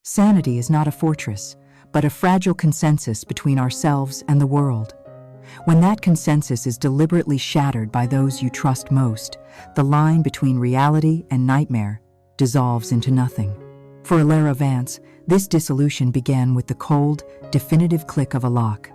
Sanity is not a fortress, but a fragile consensus between ourselves and the world. When that consensus is deliberately shattered by those you trust most, the line between reality and nightmare dissolves into nothing. For Alara Vance, this dissolution began with the cold, definitive click of a lock.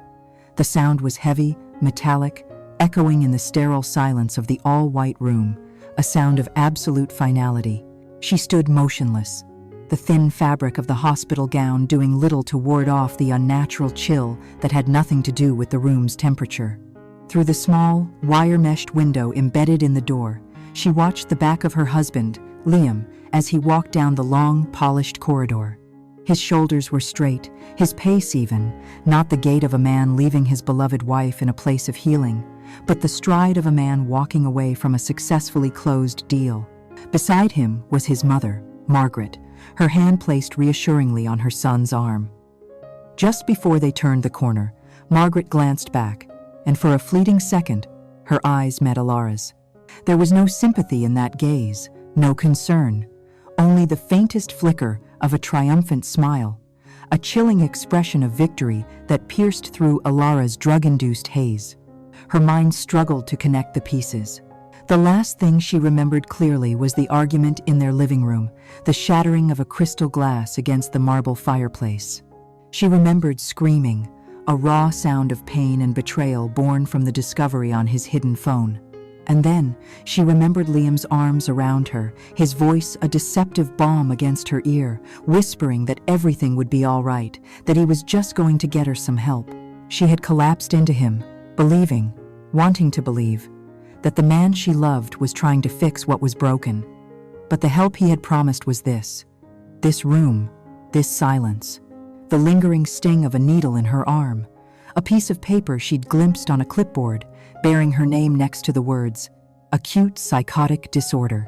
The sound was heavy, metallic, echoing in the sterile silence of the all-white room, a sound of absolute finality. She stood motionless, the thin fabric of the hospital gown doing little to ward off the unnatural chill that had nothing to do with the room's temperature. Through the small, wire-meshed window embedded in the door, she watched the back of her husband, Liam, as he walked down the long, polished corridor. His shoulders were straight, his pace even, not the gait of a man leaving his beloved wife in a place of healing, but the stride of a man walking away from a successfully closed deal. Beside him was his mother, Margaret, her hand placed reassuringly on her son's arm. Just before they turned the corner, Margaret glanced back, and for a fleeting second, her eyes met Alara's. There was no sympathy in that gaze, no concern, only the faintest flicker of a triumphant smile, a chilling expression of victory that pierced through Alara's drug-induced haze. Her mind struggled to connect the pieces. The last thing she remembered clearly was the argument in their living room, the shattering of a crystal glass against the marble fireplace. She remembered screaming, a raw sound of pain and betrayal born from the discovery on his hidden phone. And then she remembered Liam's arms around her, his voice a deceptive balm against her ear, whispering that everything would be all right, that he was just going to get her some help. She had collapsed into him, believing, wanting to believe, that the man she loved was trying to fix what was broken. But the help he had promised was this room, this silence, the lingering sting of a needle in her arm, a piece of paper she'd glimpsed on a clipboard, bearing her name next to the words, acute psychotic disorder.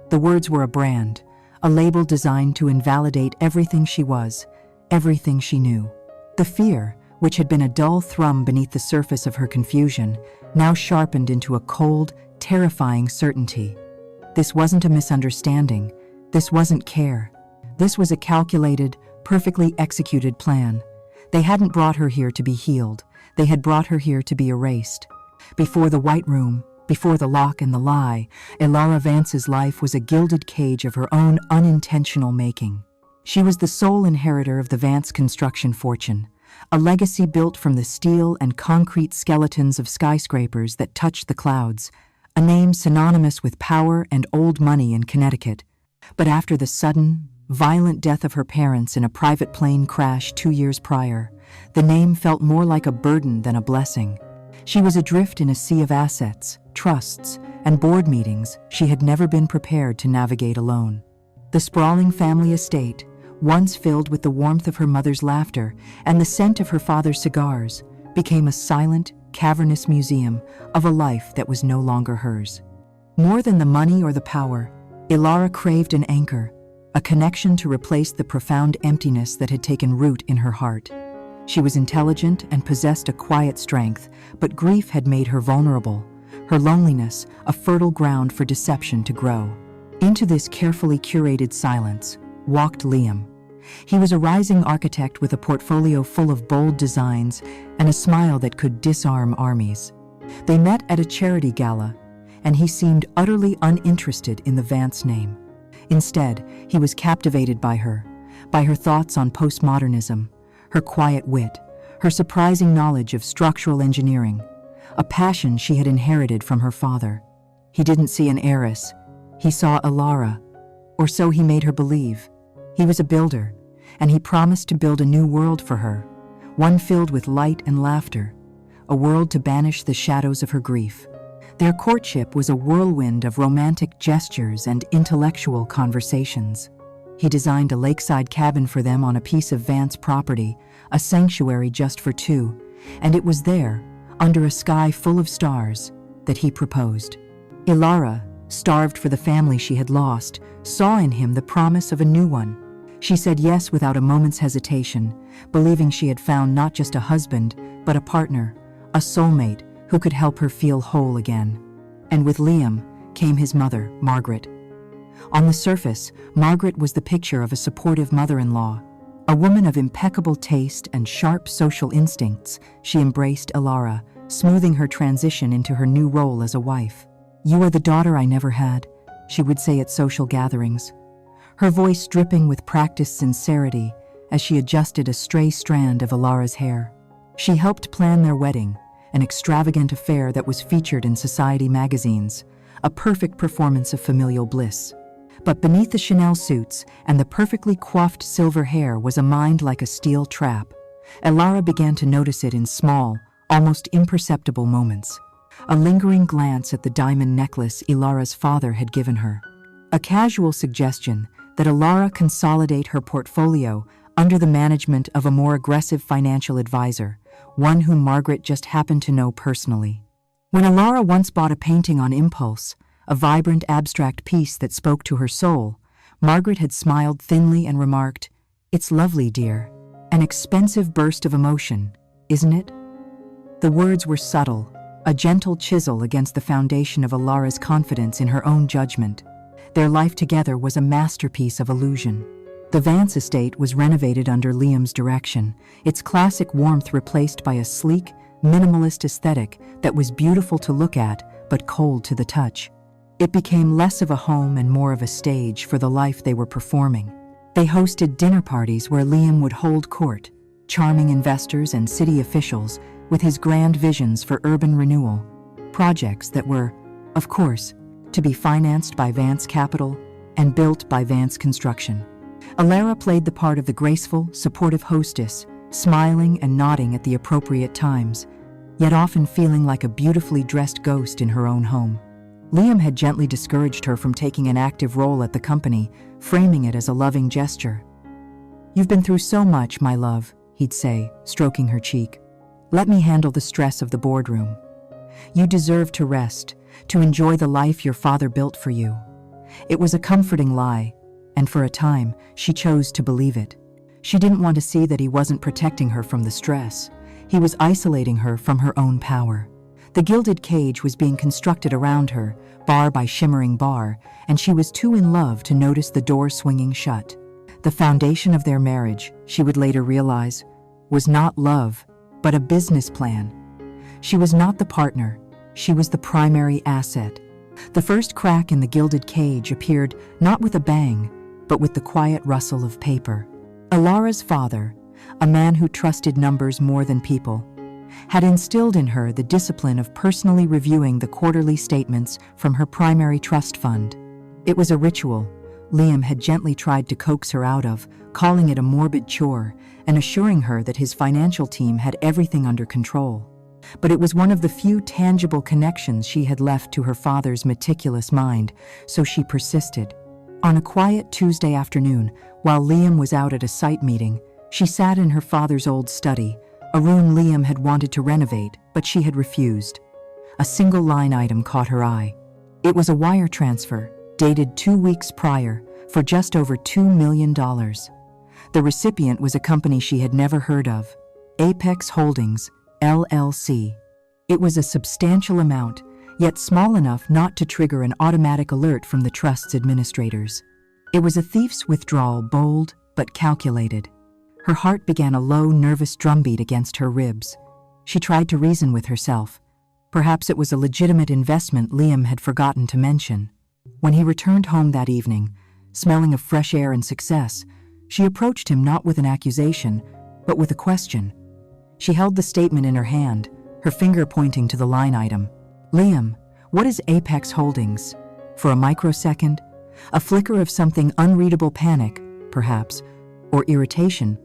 The words were a brand, a label designed to invalidate everything she was, everything she knew. The fear, which had been a dull thrum beneath the surface of her confusion, now sharpened into a cold, terrifying certainty. This wasn't a misunderstanding. This wasn't care. This was a calculated, perfectly executed plan. They hadn't brought her here to be healed. They had brought her here to be erased. Before the white room, before the lock and the lie, Alara Vance's life was a gilded cage of her own unintentional making. She was the sole inheritor of the Vance construction fortune, a legacy built from the steel and concrete skeletons of skyscrapers that touched the clouds, a name synonymous with power and old money in Connecticut. But after the sudden, violent death of her parents in a private plane crash 2 years prior, the name felt more like a burden than a blessing. She was adrift in a sea of assets, trusts, and board meetings she had never been prepared to navigate alone. The sprawling family estate, once filled with the warmth of her mother's laughter and the scent of her father's cigars, became a silent, cavernous museum of a life that was no longer hers. More than the money or the power, Alara craved an anchor, a connection to replace the profound emptiness that had taken root in her heart. She was intelligent and possessed a quiet strength, but grief had made her vulnerable, her loneliness a fertile ground for deception to grow. Into this carefully curated silence walked Liam. He was a rising architect with a portfolio full of bold designs and a smile that could disarm armies. They met at a charity gala, and he seemed utterly uninterested in the Vance name. Instead, he was captivated by her thoughts on postmodernism, her quiet wit, her surprising knowledge of structural engineering, a passion she had inherited from her father. He didn't see an heiress, he saw Alara, or so he made her believe. He was a builder, and he promised to build a new world for her, one filled with light and laughter, a world to banish the shadows of her grief. Their courtship was a whirlwind of romantic gestures and intellectual conversations. He designed a lakeside cabin for them on a piece of Vance property, a sanctuary just for two, and it was there, under a sky full of stars, that he proposed. Alara, starved for the family she had lost, saw in him the promise of a new one. She said yes without a moment's hesitation, believing she had found not just a husband, but a partner, a soulmate who could help her feel whole again. And with Liam came his mother, Margaret. On the surface, Margaret was the picture of a supportive mother-in-law, A woman of impeccable taste and sharp social instincts, she embraced Elara, smoothing her transition into her new role as a wife. "You are the daughter I never had," she would say at social gatherings, her voice dripping with practiced sincerity as she adjusted a stray strand of Elara's hair. She helped plan their wedding, an extravagant affair that was featured in society magazines, a perfect performance of familial bliss. But beneath the Chanel suits and the perfectly coiffed silver hair was a mind like a steel trap. Elara began to notice it in small, almost imperceptible moments. A lingering glance at the diamond necklace Elara's father had given her. A casual suggestion that Elara consolidate her portfolio under the management of a more aggressive financial advisor, one whom Margaret just happened to know personally. When Elara once bought a painting on impulse, a vibrant abstract piece that spoke to her soul, Margaret had smiled thinly and remarked, "It's lovely, dear. An expensive burst of emotion, isn't it?" The words were subtle, a gentle chisel against the foundation of Elara's confidence in her own judgment. Their life together was a masterpiece of illusion. The Vance estate was renovated under Liam's direction, its classic warmth replaced by a sleek, minimalist aesthetic that was beautiful to look at but cold to the touch. It became less of a home and more of a stage for the life they were performing. They hosted dinner parties where Liam would hold court, charming investors and city officials with his grand visions for urban renewal, projects that were, of course, to be financed by Vance Capital and built by Vance Construction. Elara played the part of the graceful, supportive hostess, smiling and nodding at the appropriate times, yet often feeling like a beautifully dressed ghost in her own home. Liam had gently discouraged her from taking an active role at the company, framing it as a loving gesture. "You've been through so much, my love," he'd say, stroking her cheek. "Let me handle the stress of the boardroom. You deserve to rest, to enjoy the life your father built for you." It was a comforting lie, and for a time, she chose to believe it. She didn't want to see that he wasn't protecting her from the stress. He was isolating her from her own power. The gilded cage was being constructed around her, bar by shimmering bar, and she was too in love to notice the door swinging shut. The foundation of their marriage, she would later realize, was not love, but a business plan. She was not the partner, she was the primary asset. The first crack in the gilded cage appeared not with a bang, but with the quiet rustle of paper. Elara's father, a man who trusted numbers more than people, had instilled in her the discipline of personally reviewing the quarterly statements from her primary trust fund. It was a ritual Liam had gently tried to coax her out of, calling it a morbid chore and assuring her that his financial team had everything under control. But it was one of the few tangible connections she had left to her father's meticulous mind, so she persisted. On a quiet Tuesday afternoon, while Liam was out at a site meeting, she sat in her father's old study, a room Liam had wanted to renovate, but she had refused. A single line item caught her eye. It was a wire transfer, dated 2 weeks prior, for just over $2 million. The recipient was a company she had never heard of, Apex Holdings, LLC. It was a substantial amount, yet small enough not to trigger an automatic alert from the trust's administrators. It was a thief's withdrawal, bold but calculated. Her heart began a low, nervous drumbeat against her ribs. She tried to reason with herself. Perhaps it was a legitimate investment Liam had forgotten to mention. When he returned home that evening, smelling of fresh air and success, she approached him not with an accusation, but with a question. She held the statement in her hand, her finger pointing to the line item. "Liam, what is Apex Holdings?" For a microsecond, a flicker of something unreadable, panic, perhaps, or irritation,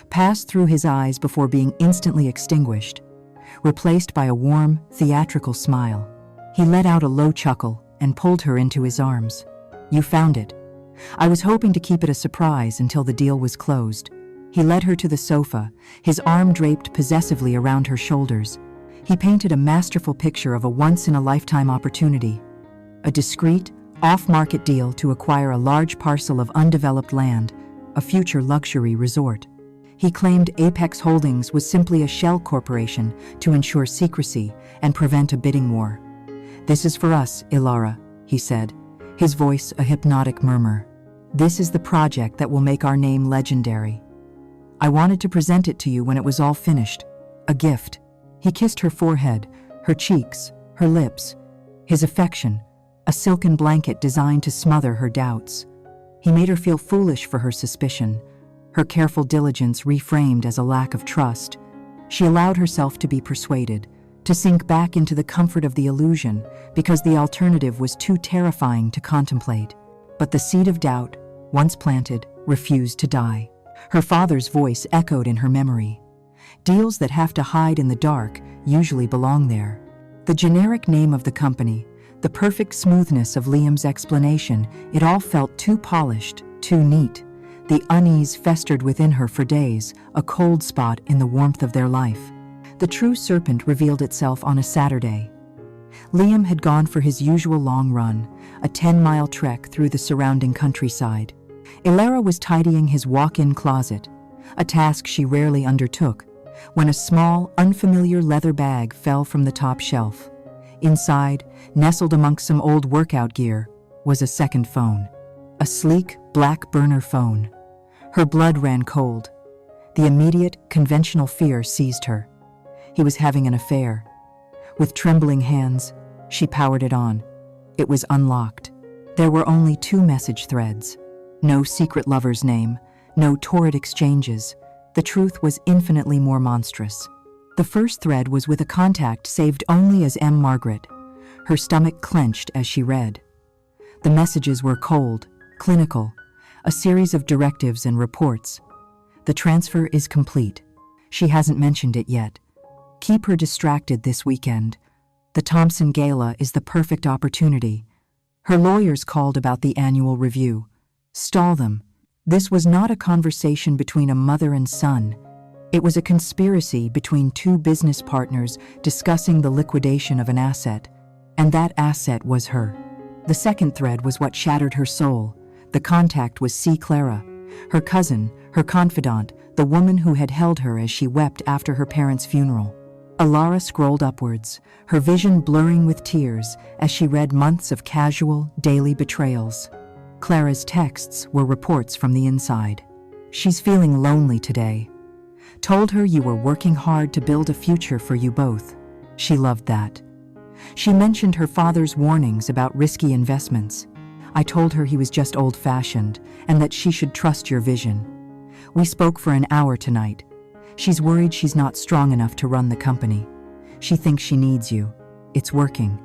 passed through his eyes before being instantly extinguished, replaced by a warm, theatrical smile. He let out a low chuckle and pulled her into his arms. "You found it. I was hoping to keep it a surprise until the deal was closed." He led her to the sofa, his arm draped possessively around her shoulders. He painted a masterful picture of a once-in-a-lifetime opportunity, a discreet, off-market deal to acquire a large parcel of undeveloped land, a future luxury resort. He claimed Apex Holdings was simply a shell corporation to ensure secrecy and prevent a bidding war. "This is for us, Elara," he said, his voice a hypnotic murmur. "This is the project that will make our name legendary." I wanted to present it to you when it was all finished. A gift." He kissed her forehead, her cheeks, her lips. His affection, a silken blanket designed to smother her doubts. He made her feel foolish for her suspicion, her careful diligence reframed as a lack of trust. She allowed herself to be persuaded, to sink back into the comfort of the illusion, because the alternative was too terrifying to contemplate. But the seed of doubt, once planted, refused to die. Her father's voice echoed in her memory. Deals that have to hide in the dark usually belong there. The generic name of the company, the perfect smoothness of Liam's explanation, it all felt too polished, too neat. The unease festered within her for days, a cold spot in the warmth of their life. The true serpent revealed itself on a Saturday. Liam had gone for his usual long run, a 10-mile trek through the surrounding countryside. Ilara was tidying his walk-in closet, a task she rarely undertook, when a small, unfamiliar leather bag fell from the top shelf. Inside, nestled amongst some old workout gear, was a second phone. A sleek, black burner phone. Her blood ran cold. The immediate, conventional fear seized her. He was having an affair. With trembling hands, she powered it on. It was unlocked. There were only 2 message threads. No secret lover's name, no torrid exchanges. The truth was infinitely more monstrous. The first thread was with a contact saved only as M. Margaret. Her stomach clenched as she read. The messages were cold, clinical, a series of directives and reports. The transfer is complete. She hasn't mentioned it yet. Keep her distracted this weekend. The Thompson Gala is the perfect opportunity. Her lawyers called about the annual review. Stall them. This was not a conversation between a mother and son. It was a conspiracy between 2 business partners discussing the liquidation of an asset, and that asset was her. The second thread was what shattered her soul. The contact was C. Clara, her cousin, her confidant, the woman who had held her as she wept after her parents' funeral. Ilara scrolled upwards, her vision blurring with tears as she read months of casual, daily betrayals. Clara's texts were reports from the inside. "She's feeling lonely today. Told her you were working hard to build a future for you both. She loved that. She mentioned her father's warnings about risky investments. I told her he was just old-fashioned and that she should trust your vision. We spoke for an hour tonight. She's worried she's not strong enough to run the company. She thinks she needs you. It's working."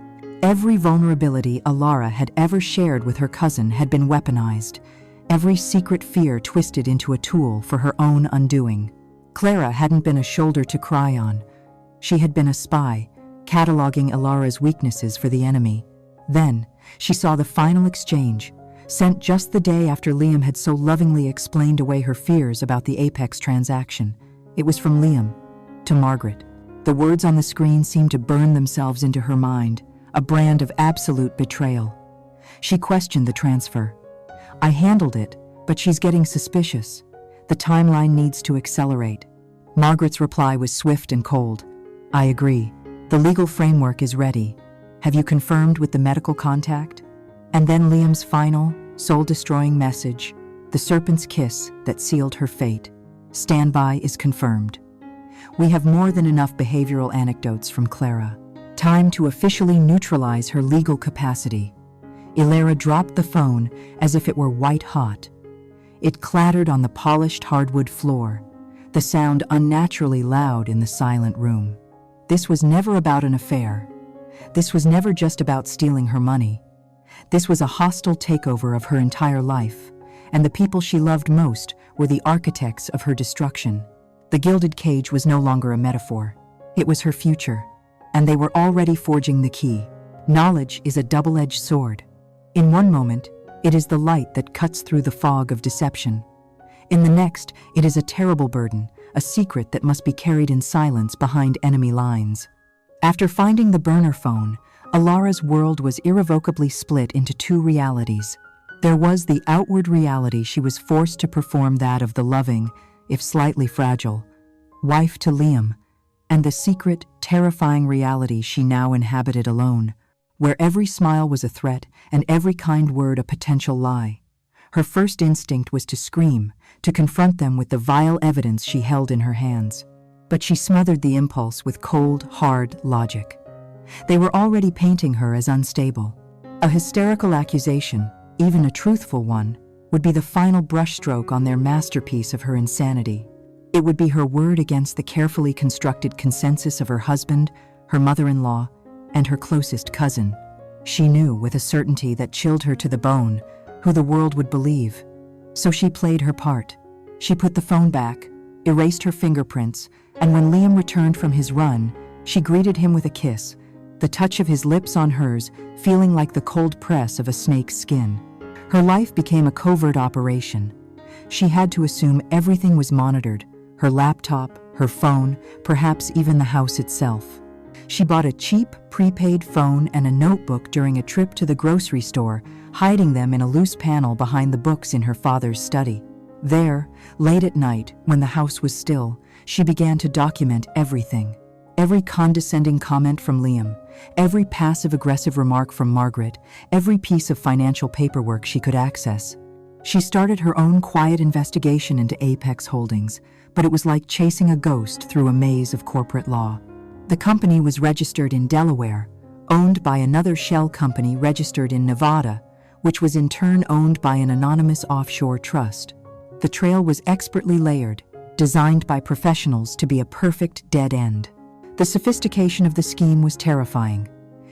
Every vulnerability Ilara had ever shared with her cousin had been weaponized, every secret fear twisted into a tool for her own undoing. Clara hadn't been a shoulder to cry on. She had been a spy, cataloging Ilara's weaknesses for the enemy. Then, she saw the final exchange, sent just the day after Liam had so lovingly explained away her fears about the Apex transaction. It was from Liam to Margaret. The words on the screen seemed to burn themselves into her mind, a brand of absolute betrayal. She questioned the transfer. "I handled it, but she's getting suspicious. The timeline needs to accelerate." Margaret's reply was swift and cold. "I agree. The legal framework is ready. Have you confirmed with the medical contact?" And then Liam's final, soul-destroying message, the serpent's kiss that sealed her fate. "Standby is confirmed." We have more than enough behavioral anecdotes from Clara. Time to officially neutralize her legal capacity. Ilara dropped the phone as if it were white-hot. It clattered on the polished hardwood floor, the sound unnaturally loud in the silent room. This was never about an affair. This was never just about stealing her money. This was a hostile takeover of her entire life, and the people she loved most were the architects of her destruction. The gilded cage was no longer a metaphor. It was her future, and they were already forging the key. Knowledge is a double-edged sword. In one moment, it is the light that cuts through the fog of deception. In the next, it is a terrible burden, a secret that must be carried in silence behind enemy lines. After finding the burner phone, Ilara's world was irrevocably split into 2 realities. There was the outward reality she was forced to perform, that of the loving, if slightly fragile, wife to Liam, and the secret, terrifying reality she now inhabited alone, where every smile was a threat and every kind word a potential lie. Her first instinct was to scream, to confront them with the vile evidence she held in her hands. But she smothered the impulse with cold, hard logic. They were already painting her as unstable. A hysterical accusation, even a truthful one, would be the final brushstroke on their masterpiece of her insanity. It would be her word against the carefully constructed consensus of her husband, her mother-in-law, and her closest cousin. She knew with a certainty that chilled her to the bone who the world would believe. So she played her part. She put the phone back, erased her fingerprints, and when Liam returned from his run, she greeted him with a kiss, the touch of his lips on hers feeling like the cold press of a snake's skin. Her life became a covert operation. She had to assume everything was monitored, her laptop, her phone, perhaps even the house itself. She bought a cheap, prepaid phone and a notebook during a trip to the grocery store, hiding them in a loose panel behind the books in her father's study. There, late at night, when the house was still, she began to document everything. Every condescending comment from Liam, every passive-aggressive remark from Margaret, every piece of financial paperwork she could access. She started her own quiet investigation into Apex Holdings, but it was like chasing a ghost through a maze of corporate law. The company was registered in Delaware, owned by another shell company registered in Nevada, which was in turn owned by an anonymous offshore trust. The trail was expertly layered, designed by professionals to be a perfect dead end. The sophistication of the scheme was terrifying.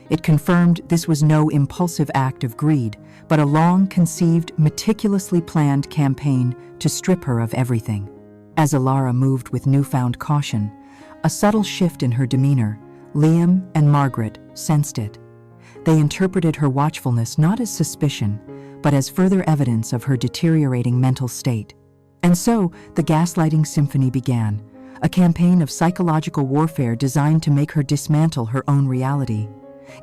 It confirmed this was no impulsive act of greed, but a long-conceived, meticulously planned campaign to strip her of everything. As Alara moved with newfound caution, a subtle shift in her demeanor, Liam and Margaret sensed it. They interpreted her watchfulness not as suspicion, but as further evidence of her deteriorating mental state. And so, the gaslighting symphony began, a campaign of psychological warfare designed to make her dismantle her own reality.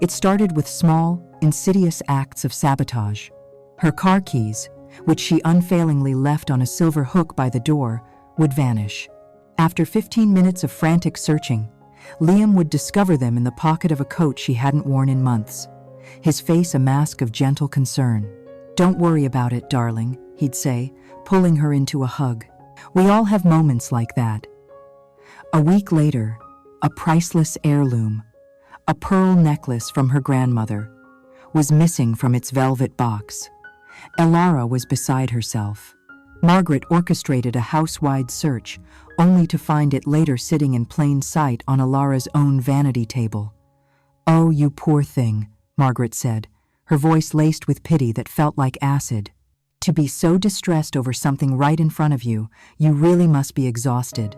It started with small, insidious acts of sabotage. Her car keys, which she unfailingly left on a silver hook by the door, would vanish. After 15 minutes of frantic searching, Liam would discover them in the pocket of a coat she hadn't worn in months, his face a mask of gentle concern. "Don't worry about it, darling," he'd say, pulling her into a hug. "We all have moments like that." A week later, a priceless heirloom, a pearl necklace from her grandmother, was missing from its velvet box. Alara was beside herself. Margaret orchestrated a house-wide search, only to find it later sitting in plain sight on Alara's own vanity table. "Oh, you poor thing," Margaret said, her voice laced with pity that felt like acid. "To be so distressed over something right in front of you, you really must be exhausted."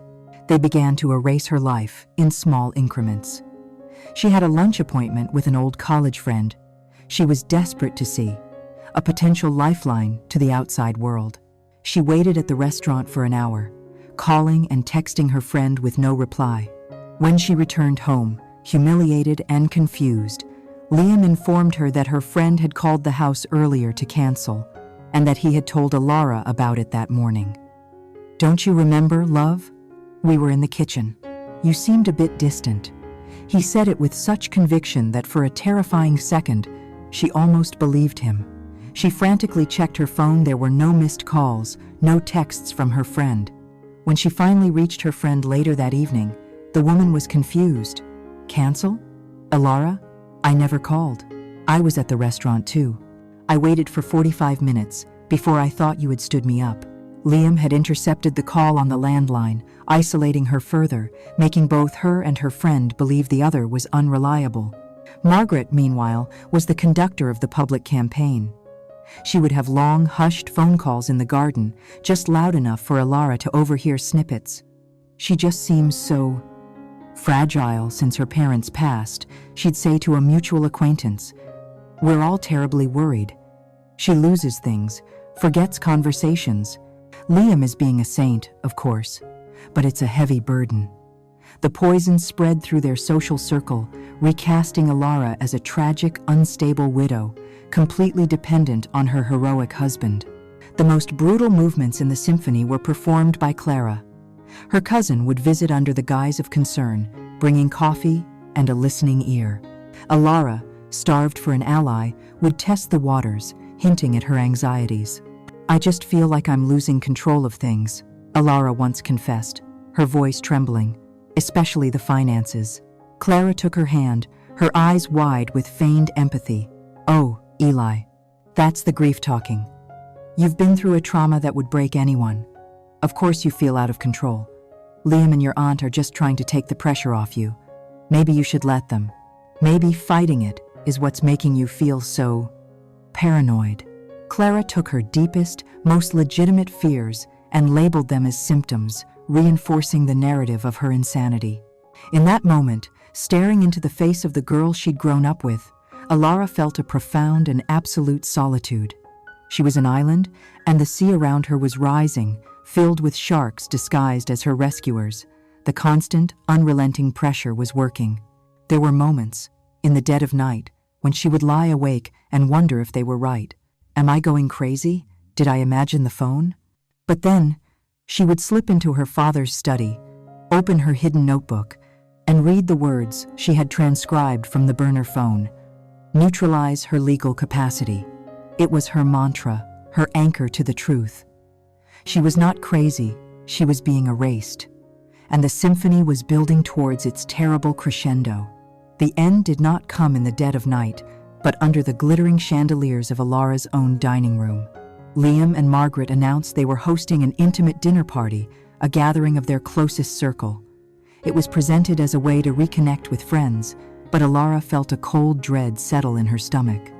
They began to erase her life in small increments. She had a lunch appointment with an old college friend. She was desperate to see a potential lifeline to the outside world. She waited at the restaurant for an hour, calling and texting her friend with no reply. When she returned home, humiliated and confused, Liam informed her that her friend had called the house earlier to cancel, and that he had told Alara about it that morning. "Don't you remember, love? We were in the kitchen. You seemed a bit distant." He said it with such conviction that for a terrifying second, she almost believed him. She frantically checked her phone. There were no missed calls, no texts from her friend. When she finally reached her friend later that evening, the woman was confused. "Cancel? Alara? I never called. I was at the restaurant too. I waited for 45 minutes before I thought you had stood me up." Liam had intercepted the call on the landline, isolating her further, making both her and her friend believe the other was unreliable. Margaret, meanwhile, was the conductor of the public campaign. She would have long, hushed phone calls in the garden, just loud enough for Alara to overhear snippets. "She just seems so fragile since her parents passed," she'd say to a mutual acquaintance. "We're all terribly worried. She loses things, forgets conversations." Liam is being a saint, of course, but it's a heavy burden. The poison spread through their social circle, recasting Alara as a tragic, unstable widow, completely dependent on her heroic husband. The most brutal movements in the symphony were performed by Clara. Her cousin would visit under the guise of concern, bringing coffee and a listening ear. Alara, starved for an ally, would test the waters, hinting at her anxieties. "I just feel like I'm losing control of things," Alara once confessed, her voice trembling, "especially the finances." Clara took her hand, her eyes wide with feigned empathy. "Oh, Eli. That's the grief talking. You've been through a trauma that would break anyone. Of course you feel out of control. Liam and your aunt are just trying to take the pressure off you. Maybe you should let them. Maybe fighting it is what's making you feel so paranoid." Clara took her deepest, most legitimate fears and labeled them as symptoms, reinforcing the narrative of her insanity. In that moment, staring into the face of the girl she'd grown up with, Alara felt a profound and absolute solitude. She was an island, and the sea around her was rising, filled with sharks disguised as her rescuers. The constant, unrelenting pressure was working. There were moments, in the dead of night, when she would lie awake and wonder if they were right. Am I going crazy? Did I imagine the phone? But then, she would slip into her father's study, open her hidden notebook, and read the words she had transcribed from the burner phone. Neutralize her legal capacity. It was her mantra, her anchor to the truth. She was not crazy, she was being erased. And the symphony was building towards its terrible crescendo. The end did not come in the dead of night, but under the glittering chandeliers of Alara's own dining room. Liam and Margaret announced they were hosting an intimate dinner party, a gathering of their closest circle. It was presented as a way to reconnect with friends, but Alara felt a cold dread settle in her stomach.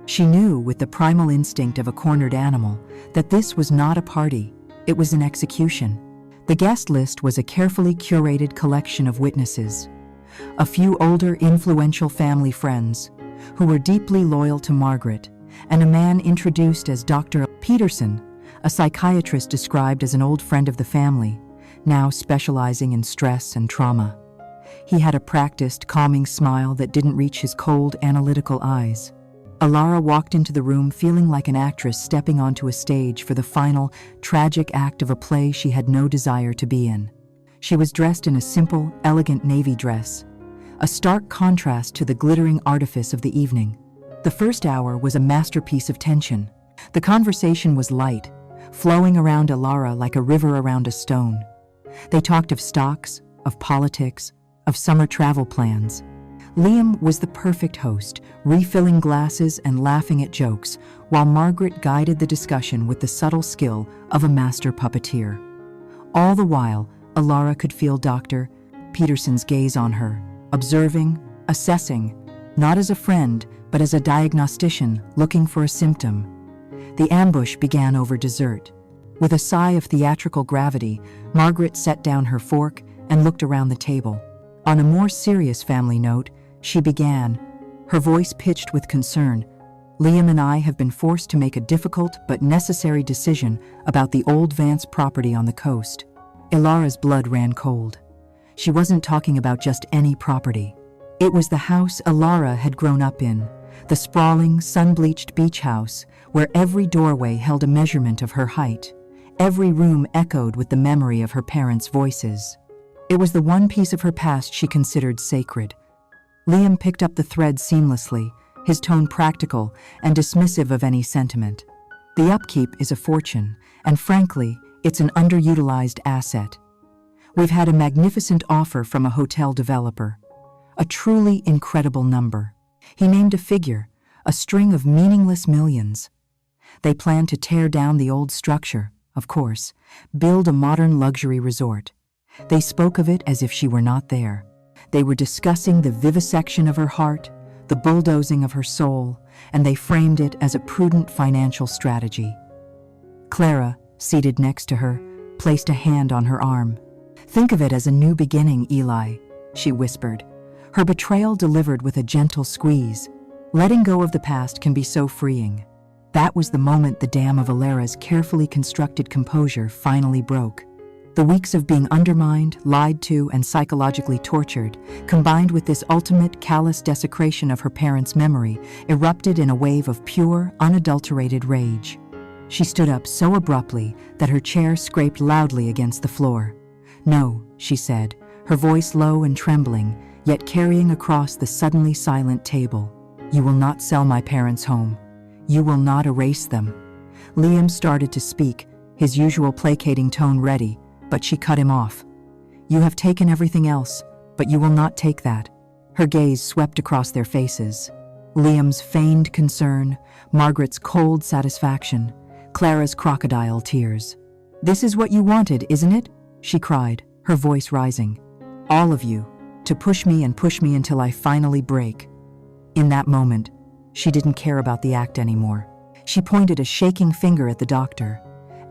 She knew, with the primal instinct of a cornered animal, that this was not a party, it was an execution. The guest list was a carefully curated collection of witnesses. A few older, influential family friends, who were deeply loyal to Margaret, and a man introduced as Dr. Peterson, a psychiatrist described as an old friend of the family, now specializing in stress and trauma. He had a practiced, calming smile that didn't reach his cold, analytical eyes. Alara walked into the room feeling like an actress stepping onto a stage for the final, tragic act of a play she had no desire to be in. She was dressed in a simple, elegant navy dress, a stark contrast to the glittering artifice of the evening. The first hour was a masterpiece of tension. The conversation was light, flowing around Alara like a river around a stone. They talked of stocks, of politics, of summer travel plans. Liam was the perfect host, refilling glasses and laughing at jokes, while Margaret guided the discussion with the subtle skill of a master puppeteer. All the while, Alara could feel Dr. Peterson's gaze on her, observing, assessing, not as a friend, but as a diagnostician looking for a symptom. The ambush began over dessert. With a sigh of theatrical gravity, Margaret set down her fork and looked around the table. On a more serious family note, she began, her voice pitched with concern. "Liam and I have been forced to make a difficult but necessary decision about the old Vance property on the coast." Alara's blood ran cold. She wasn't talking about just any property. It was the house Alara had grown up in, the sprawling, sun-bleached beach house where every doorway held a measurement of her height. Every room echoed with the memory of her parents' voices. It was the one piece of her past she considered sacred. Liam picked up the thread seamlessly, his tone practical and dismissive of any sentiment. "The upkeep is a fortune, and frankly, it's an underutilized asset. We've had a magnificent offer from a hotel developer. A truly incredible number." He named a figure, a string of meaningless millions. They plan to tear down the old structure, of course, build a modern luxury resort. They spoke of it as if she were not there. They were discussing the vivisection of her heart, the bulldozing of her soul, and they framed it as a prudent financial strategy. Clara, seated next to her, placed a hand on her arm. "Think of it as a new beginning, Eli," she whispered, her betrayal delivered with a gentle squeeze. Letting go of the past can be so freeing. That was the moment the dam of Alara's carefully constructed composure finally broke. The weeks of being undermined, lied to, and psychologically tortured, combined with this ultimate callous desecration of her parents' memory, erupted in a wave of pure, unadulterated rage. She stood up so abruptly that her chair scraped loudly against the floor. "No," she said, her voice low and trembling, yet carrying across the suddenly silent table. "You will not sell my parents' home. You will not erase them." Liam started to speak, his usual placating tone ready, but she cut him off. "You have taken everything else, but you will not take that." Her gaze swept across their faces. Liam's feigned concern, Margaret's cold satisfaction, Clara's crocodile tears. "This is what you wanted, isn't it?" she cried, her voice rising. "All of you, to push me until I finally break." In that moment, she didn't care about the act anymore. She pointed a shaking finger at the doctor.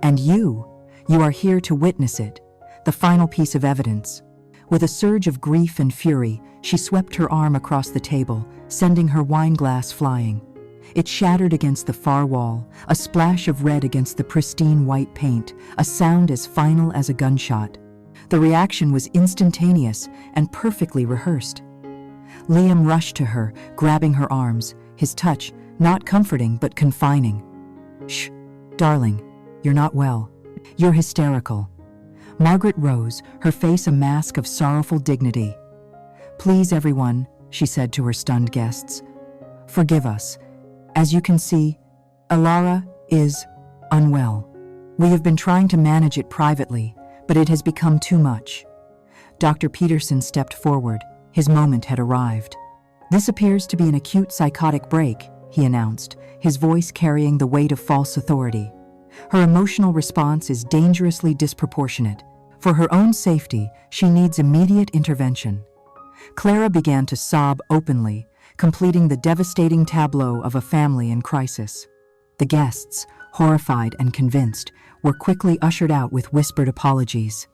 "And you are here to witness it, the final piece of evidence." With a surge of grief and fury, she swept her arm across the table, sending her wine glass flying. It shattered against the far wall, a splash of red against the pristine white paint, a sound as final as a gunshot. The reaction was instantaneous and perfectly rehearsed. Liam rushed to her, grabbing her arms, his touch not comforting but confining. "Shh, darling, you're not well. You're hysterical." Margaret rose, her face a mask of sorrowful dignity. "Please, everyone," she said to her stunned guests. "Forgive us. As you can see, Alara is unwell. We have been trying to manage it privately, but it has become too much." Dr. Peterson stepped forward. His moment had arrived. "This appears to be an acute psychotic break," he announced, his voice carrying the weight of false authority. "Her emotional response is dangerously disproportionate. For her own safety, she needs immediate intervention." Clara began to sob openly, completing the devastating tableau of a family in crisis. The guests, horrified and convinced, were quickly ushered out with whispered apologies.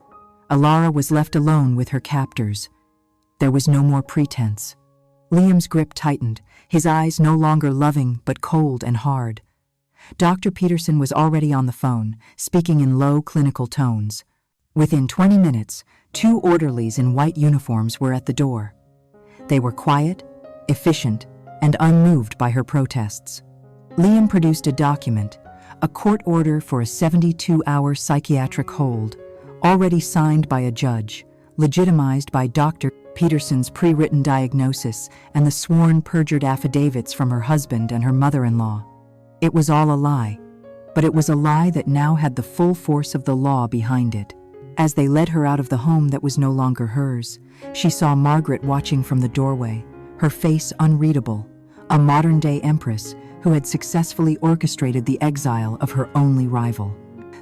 Alara was left alone with her captors. There was no more pretense. Liam's grip tightened, his eyes no longer loving but cold and hard. Dr. Peterson was already on the phone, speaking in low clinical tones. Within 20 minutes, 2 orderlies in white uniforms were at the door. They were quiet, efficient, and unmoved by her protests. Liam produced a document, a court order for a 72-hour psychiatric hold, already signed by a judge, legitimized by Dr. Peterson's pre-written diagnosis and the sworn perjured affidavits from her husband and her mother-in-law. It was all a lie, but it was a lie that now had the full force of the law behind it. As they led her out of the home that was no longer hers, she saw Margaret watching from the doorway, her face unreadable, a modern-day empress who had successfully orchestrated the exile of her only rival.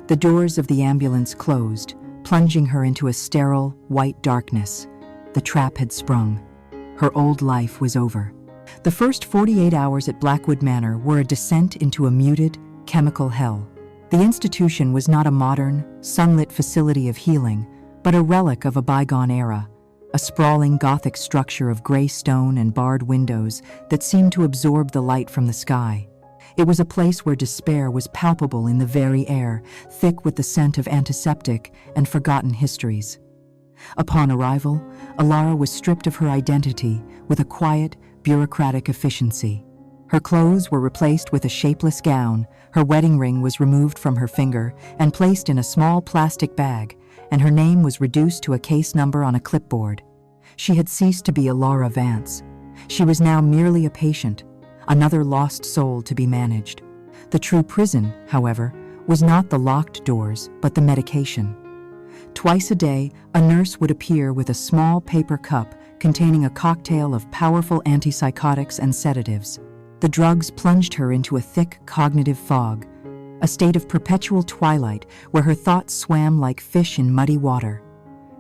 The doors of the ambulance closed, plunging her into a sterile, white darkness. The trap had sprung. Her old life was over. The first 48 hours at Blackwood Manor were a descent into a muted, chemical hell. The institution was not a modern, sunlit facility of healing, but a relic of a bygone era, a sprawling Gothic structure of gray stone and barred windows that seemed to absorb the light from the sky. It was a place where despair was palpable in the very air, thick with the scent of antiseptic and forgotten histories. Upon arrival, Alara was stripped of her identity with a quiet, bureaucratic efficiency. Her clothes were replaced with a shapeless gown, her wedding ring was removed from her finger and placed in a small plastic bag, and her name was reduced to a case number on a clipboard. She had ceased to be Alara Vance. She was now merely a patient, another lost soul to be managed. The true prison, however, was not the locked doors, but the medication. Twice a day, a nurse would appear with a small paper cup containing a cocktail of powerful antipsychotics and sedatives. The drugs plunged her into a thick cognitive fog, a state of perpetual twilight where her thoughts swam like fish in muddy water.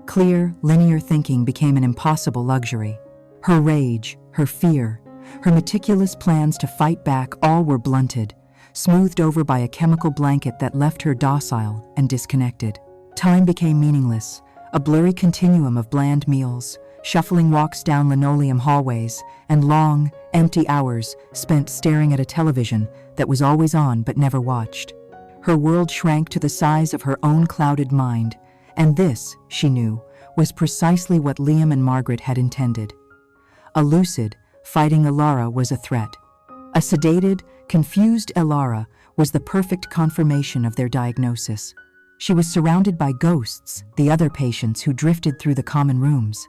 Clear, linear thinking became an impossible luxury. Her rage, her fear, her meticulous plans to fight back all were blunted, smoothed over by a chemical blanket that left her docile and disconnected. Time became meaningless, a blurry continuum of bland meals, shuffling walks down linoleum hallways, and long, empty hours spent staring at a television that was always on but never watched. Her world shrank to the size of her own clouded mind, and this, she knew, was precisely what Liam and Margaret had intended. A lucid, fighting Alara was a threat. A sedated, confused Alara was the perfect confirmation of their diagnosis. She was surrounded by ghosts, the other patients who drifted through the common rooms.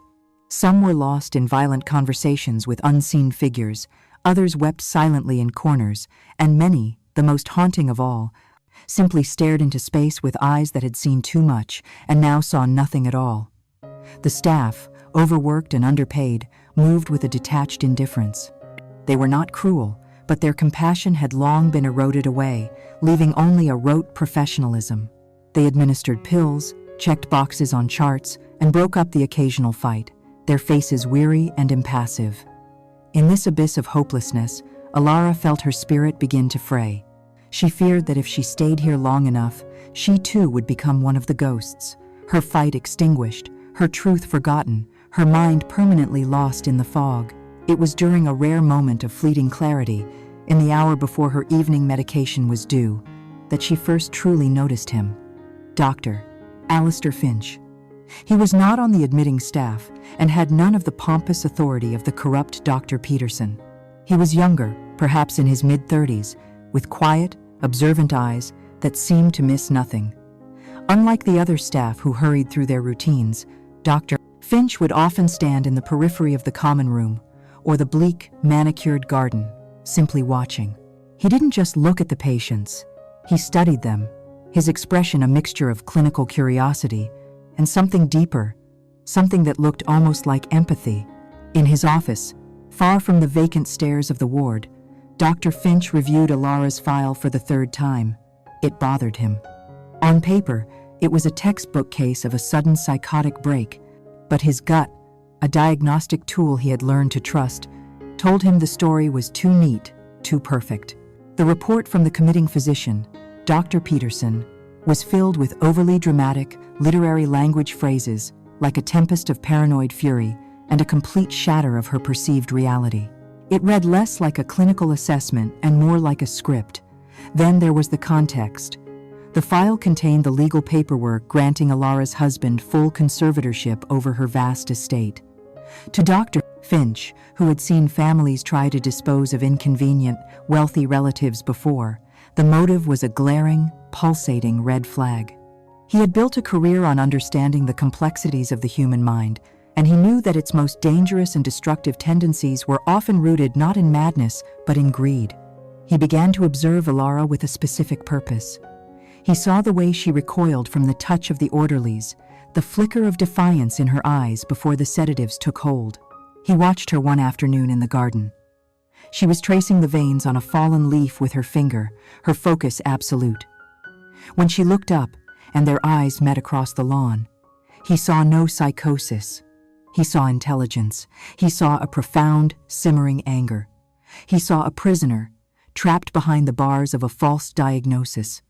Some were lost in violent conversations with unseen figures, others wept silently in corners, and many, the most haunting of all, simply stared into space with eyes that had seen too much and now saw nothing at all. The staff, overworked and underpaid, moved with a detached indifference. They were not cruel, but their compassion had long been eroded away, leaving only a rote professionalism. They administered pills, checked boxes on charts, and broke up the occasional fight, their faces weary and impassive. In this abyss of hopelessness, Alara felt her spirit begin to fray. She feared that if she stayed here long enough, she too would become one of the ghosts, her fight extinguished, her truth forgotten, her mind permanently lost in the fog. It was during a rare moment of fleeting clarity, in the hour before her evening medication was due, that she first truly noticed him. Dr. Alistair Finch. He was not on the admitting staff and had none of the pompous authority of the corrupt Dr. Peterson. He was younger, perhaps in his mid-30s, with quiet, observant eyes that seemed to miss nothing. Unlike the other staff who hurried through their routines, Dr. Finch would often stand in the periphery of the common room or the bleak, manicured garden, simply watching. He didn't just look at the patients, he studied them, his expression a mixture of clinical curiosity and something deeper, something that looked almost like empathy. In his office, far from the vacant stares of the ward, Dr. Finch reviewed Alara's file for the third time. It bothered him. On paper, it was a textbook case of a sudden psychotic break, but his gut, a diagnostic tool he had learned to trust, told him the story was too neat, too perfect. The report from the committing physician, Dr. Peterson, was filled with overly dramatic, literary language phrases like a tempest of paranoid fury and a complete shatter of her perceived reality. It read less like a clinical assessment and more like a script. Then there was the context. The file contained the legal paperwork granting Alara's husband full conservatorship over her vast estate. To Dr. Finch, who had seen families try to dispose of inconvenient, wealthy relatives before, the motive was a glaring, pulsating red flag. He had built a career on understanding the complexities of the human mind, and he knew that its most dangerous and destructive tendencies were often rooted not in madness, but in greed. He began to observe Alara with a specific purpose. He saw the way she recoiled from the touch of the orderlies, the flicker of defiance in her eyes before the sedatives took hold. He watched her one afternoon in the garden. She was tracing the veins on a fallen leaf with her finger, her focus absolute. When she looked up, and their eyes met across the lawn, he saw no psychosis. He saw intelligence. He saw a profound, simmering anger. He saw a prisoner, trapped behind the bars of a false diagnosis.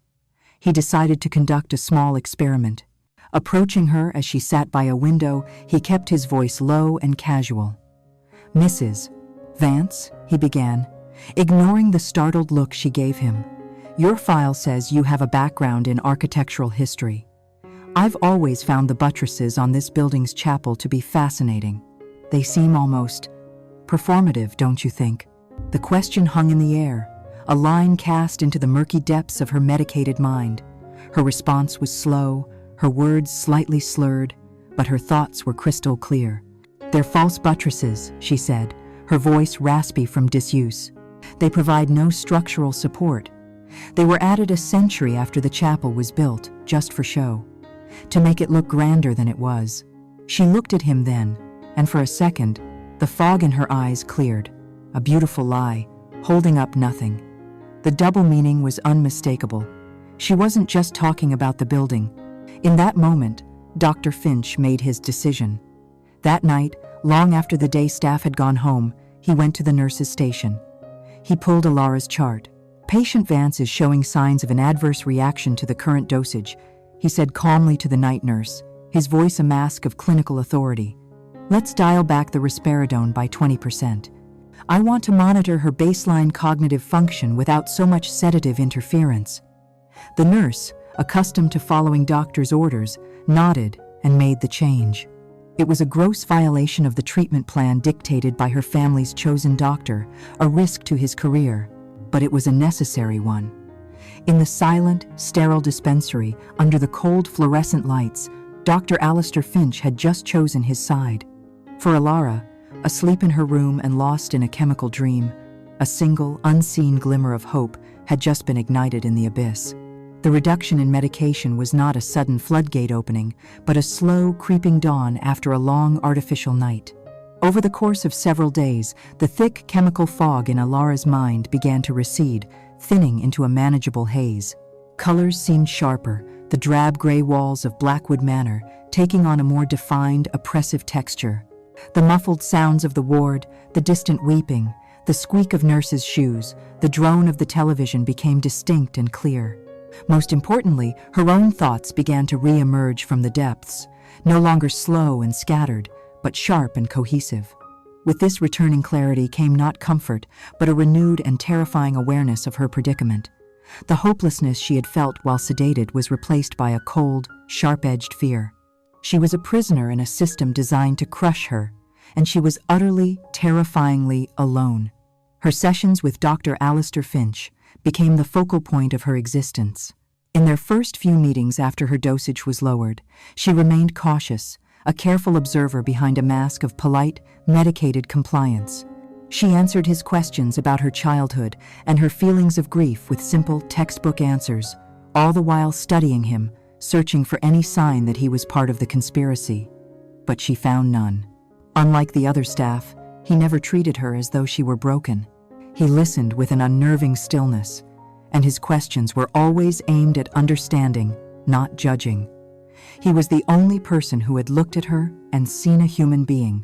He decided to conduct a small experiment. Approaching her as she sat by a window, he kept his voice low and casual. "Mrs. Vance," he began, ignoring the startled look she gave him, "your file says you have a background in architectural history. I've always found the buttresses on this building's chapel to be fascinating. They seem almost performative, don't you think?" The question hung in the air, a line cast into the murky depths of her medicated mind. Her response was slow, her words slightly slurred, but her thoughts were crystal clear. "They're false buttresses," she said, her voice raspy from disuse. "They provide no structural support. They were added a century after the chapel was built, just for show, to make it look grander than it was." She looked at him then, and for a second, the fog in her eyes cleared. A beautiful lie, holding up nothing. The double meaning was unmistakable. She wasn't just talking about the building. In that moment, Dr. Finch made his decision. That night, long after the day staff had gone home, he went to the nurse's station. He pulled Alara's chart. "Patient Vance is showing signs of an adverse reaction to the current dosage," he said calmly to the night nurse, his voice a mask of clinical authority. "Let's dial back the risperidone by 20%. I want to monitor her baseline cognitive function without so much sedative interference." The nurse, accustomed to following doctor's orders, nodded and made the change. It was a gross violation of the treatment plan dictated by her family's chosen doctor, a risk to his career, but it was a necessary one. In the silent, sterile dispensary, under the cold fluorescent lights, Dr. Alistair Finch had just chosen his side. For Alara, asleep in her room and lost in a chemical dream, a single, unseen glimmer of hope had just been ignited in the abyss. The reduction in medication was not a sudden floodgate opening, but a slow, creeping dawn after a long artificial night. Over the course of several days, the thick chemical fog in Alara's mind began to recede, thinning into a manageable haze. Colors seemed sharper, the drab gray walls of Blackwood Manor taking on a more defined, oppressive texture. The muffled sounds of the ward, the distant weeping, the squeak of nurses' shoes, the drone of the television became distinct and clear. Most importantly, her own thoughts began to re-emerge from the depths, no longer slow and scattered, but sharp and cohesive. With this returning clarity came not comfort, but a renewed and terrifying awareness of her predicament. The hopelessness she had felt while sedated was replaced by a cold, sharp-edged fear. She was a prisoner in a system designed to crush her, and she was utterly, terrifyingly alone. Her sessions with Dr. Alistair Finch became the focal point of her existence. In their first few meetings after her dosage was lowered, she remained cautious, a careful observer behind a mask of polite, medicated compliance. She answered his questions about her childhood and her feelings of grief with simple, textbook answers, all the while studying him, searching for any sign that he was part of the conspiracy. But she found none. Unlike the other staff, he never treated her as though she were broken. He listened with an unnerving stillness, and his questions were always aimed at understanding, not judging. He was the only person who had looked at her and seen a human being.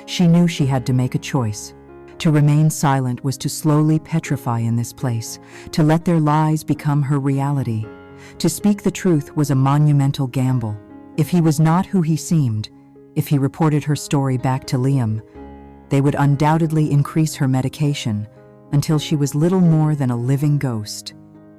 She knew she had to make a choice. To remain silent was to slowly petrify in this place, to let their lies become her reality. To speak the truth was a monumental gamble. If he was not who he seemed, if he reported her story back to Liam, they would undoubtedly increase her medication until she was little more than a living ghost.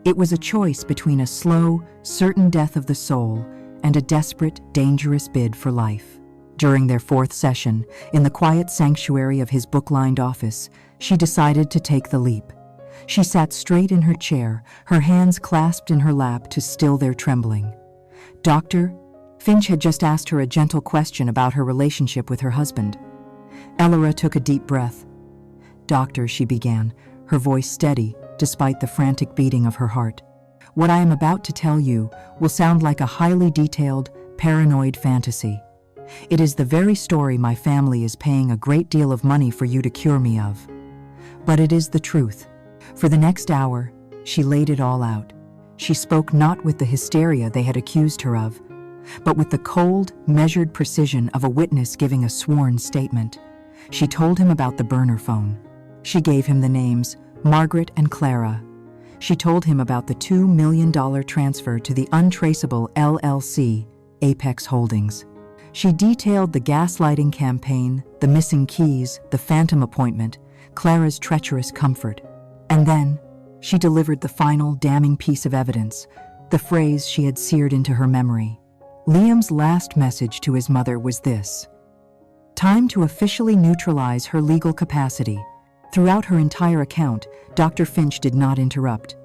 It was a choice between a slow, certain death of the soul and a desperate, dangerous bid for life. During their fourth session, in the quiet sanctuary of his book-lined office, she decided to take the leap. She sat straight in her chair, her hands clasped in her lap to still their trembling. Dr. Finch had just asked her a gentle question about her relationship with her husband. Elora took a deep breath. "Doctor," she began, her voice steady despite the frantic beating of her heart. "What I am about to tell you will sound like a highly detailed, paranoid fantasy. It is the very story my family is paying a great deal of money for you to cure me of. But it is the truth." For the next hour, she laid it all out. She spoke not with the hysteria they had accused her of, but with the cold, measured precision of a witness giving a sworn statement. She told him about the burner phone. She gave him the names Margaret and Clara. She told him about the $2 million transfer to the untraceable LLC, Apex Holdings. She detailed the gaslighting campaign, the missing keys, the phantom appointment, Clara's treacherous comfort. And then, she delivered the final damning piece of evidence, the phrase she had seared into her memory. Liam's last message to his mother was this: time to officially neutralize her legal capacity. Throughout her entire account, Dr. Finch did not interrupt.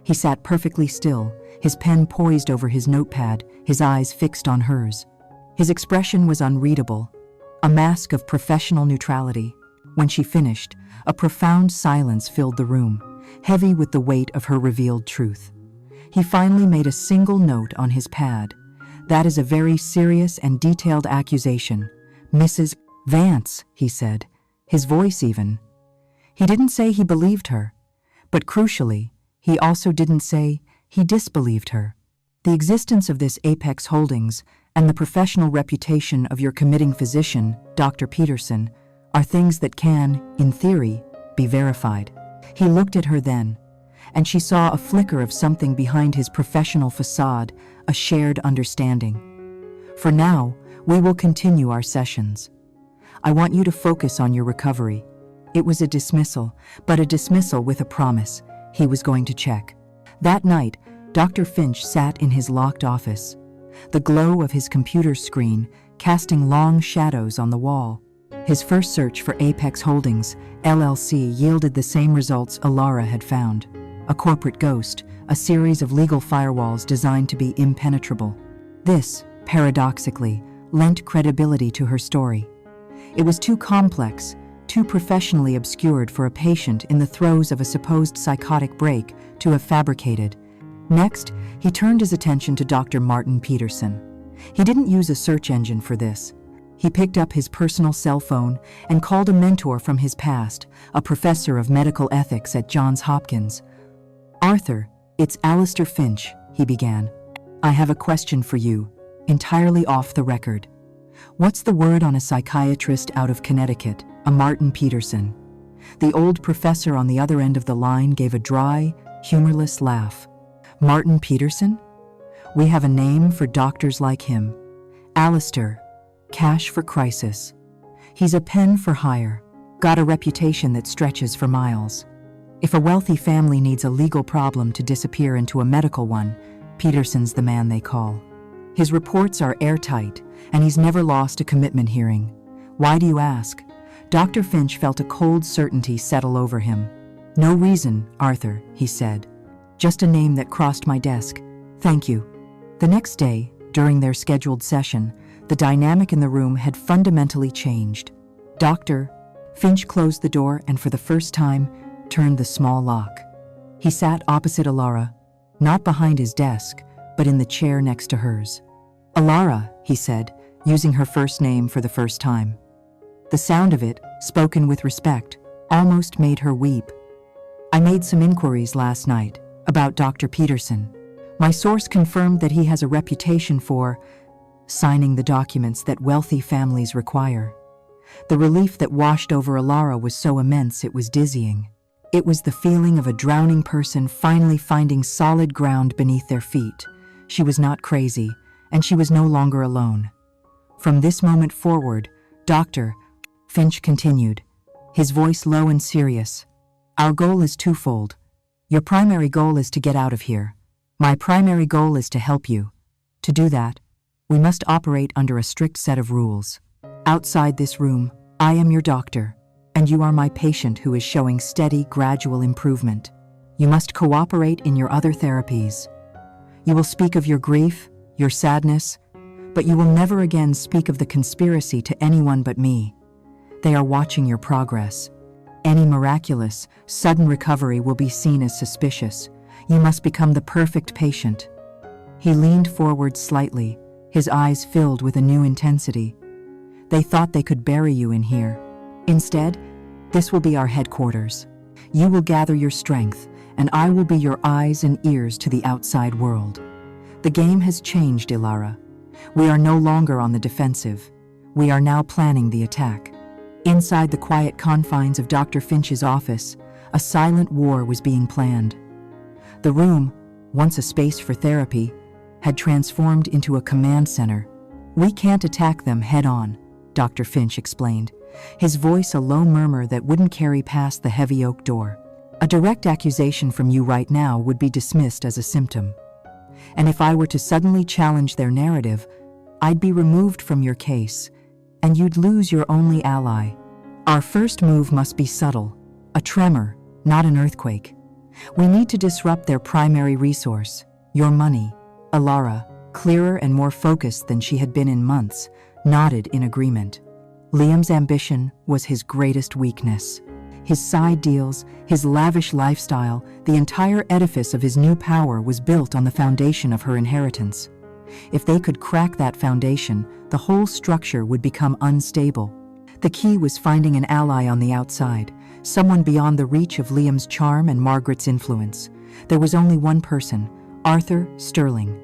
He sat perfectly still, his pen poised over his notepad, his eyes fixed on hers. His expression was unreadable, a mask of professional neutrality. When she finished, a profound silence filled the room, heavy with the weight of her revealed truth. He finally made a single note on his pad. "That is a very serious and detailed accusation, Mrs. Vance," he said, his voice even. He didn't say he believed her, but crucially, he also didn't say he disbelieved her. The existence of this Apex Holdings and the professional reputation of your committing physician, Dr. Peterson, are things that can, in theory, be verified. He looked at her then, and she saw a flicker of something behind his professional facade, a shared understanding. "For now, we will continue our sessions. I want you to focus on your recovery." It was a dismissal, but a dismissal with a promise. He was going to check. That night, Dr. Finch sat in his locked office, the glow of his computer screen casting long shadows on the wall. His first search for Apex Holdings, LLC, yielded the same results Alara had found. A corporate ghost, a series of legal firewalls designed to be impenetrable. This, paradoxically, lent credibility to her story. It was too complex, too professionally obscured for a patient in the throes of a supposed psychotic break to have fabricated. Next, he turned his attention to Dr. Martin Peterson. He didn't use a search engine for this. He picked up his personal cell phone and called a mentor from his past, a professor of medical ethics at Johns Hopkins. "Arthur, it's Alistair Finch," he began. "I have a question for you, entirely off the record. What's the word on a psychiatrist out of Connecticut, a Martin Peterson?" The old professor on the other end of the line gave a dry, humorless laugh. "Martin Peterson? We have a name for doctors like him. Alistair, cash for crisis. He's a pen for hire, got a reputation that stretches for miles. If a wealthy family needs a legal problem to disappear into a medical one, Peterson's the man they call. His reports are airtight, and he's never lost a commitment hearing. Why do you ask?" Dr. Finch felt a cold certainty settle over him. "No reason, Arthur," he said. "Just a name that crossed my desk. Thank you." The next day, during their scheduled session, the dynamic in the room had fundamentally changed. Dr. Finch closed the door and for the first time turned the small lock. He sat opposite Alara, not behind his desk, but in the chair next to hers. "Alara," he said, using her first name for the first time. The sound of it, spoken with respect, almost made her weep. "I made some inquiries last night about Dr. Peterson. My source confirmed that he has a reputation for signing the documents that wealthy families require." The relief that washed over Alara was so immense it was dizzying. It was the feeling of a drowning person finally finding solid ground beneath their feet. She was not crazy, and she was no longer alone. "From this moment forward, Dr. Finch continued, his voice low and serious, "Our goal is twofold. Your primary goal is to get out of here. My primary goal is to help you. To do that, we must operate under a strict set of rules. Outside this room, I am your doctor, and you are my patient who is showing steady, gradual improvement. You must cooperate in your other therapies. You will speak of your grief, your sadness, but you will never again speak of the conspiracy to anyone but me. They are watching your progress. Any miraculous, sudden recovery will be seen as suspicious. You must become the perfect patient." He leaned forward slightly, his eyes filled with a new intensity. "They thought they could bury you in here. Instead, this will be our headquarters. You will gather your strength, and I will be your eyes and ears to the outside world. The game has changed, Ilara. We are no longer on the defensive. We are now planning the attack." Inside the quiet confines of Dr. Finch's office, a silent war was being planned. The room, once a space for therapy, had transformed into a command center. "We can't attack them head-on," Dr. Finch explained, his voice a low murmur that wouldn't carry past the heavy oak door. "A direct accusation from you right now would be dismissed as a symptom. And if I were to suddenly challenge their narrative, I'd be removed from your case, and you'd lose your only ally. Our first move must be subtle, a tremor, not an earthquake. We need to disrupt their primary resource, your money." Alara, clearer and more focused than she had been in months, nodded in agreement. Liam's ambition was his greatest weakness. His side deals, his lavish lifestyle, the entire edifice of his new power was built on the foundation of her inheritance. If they could crack that foundation, the whole structure would become unstable. The key was finding an ally on the outside, someone beyond the reach of Liam's charm and Margaret's influence. There was only one person, Arthur Sterling.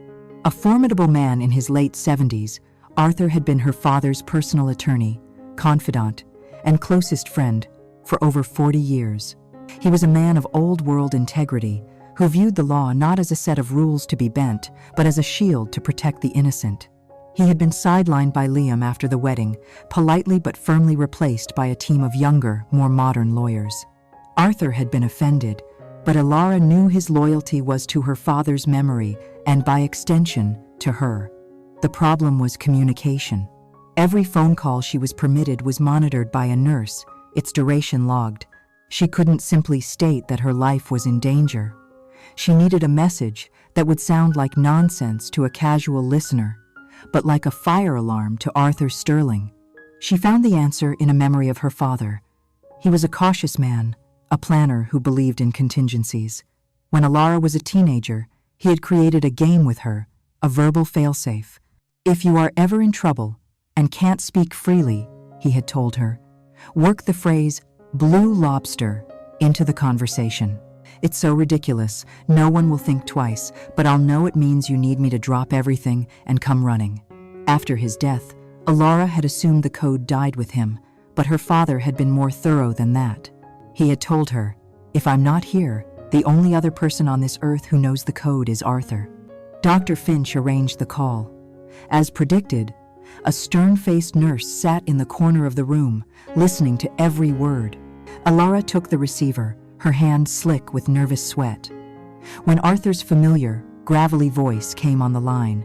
A formidable man in his late 70s, Arthur had been her father's personal attorney, confidant, and closest friend for over 40 years. He was a man of old-world integrity who viewed the law not as a set of rules to be bent, but as a shield to protect the innocent. He had been sidelined by Liam after the wedding, politely but firmly replaced by a team of younger, more modern lawyers. Arthur had been offended, but Alara knew his loyalty was to her father's memory and, by extension, to her. The problem was communication. Every phone call she was permitted was monitored by a nurse, its duration logged. She couldn't simply state that her life was in danger. She needed a message that would sound like nonsense to a casual listener, but like a fire alarm to Arthur Sterling. She found the answer in a memory of her father. He was a cautious man, a planner who believed in contingencies. When Alara was a teenager, He had created a game with her, a verbal failsafe. If you are ever in trouble and can't speak freely, he had told her, work the phrase "blue lobster" into the conversation. It's so ridiculous, no one will think twice, but I'll know it means you need me to drop everything and come running. After his death, Alara had assumed the code died with him, but her father had been more thorough than that. He had told her, if I'm not here, the only other person on this earth who knows the code is Arthur. Dr. Finch arranged the call. As predicted, a stern-faced nurse sat in the corner of the room, listening to every word. Alara took the receiver, her hand slick with nervous sweat. When Arthur's familiar, gravelly voice came on the line,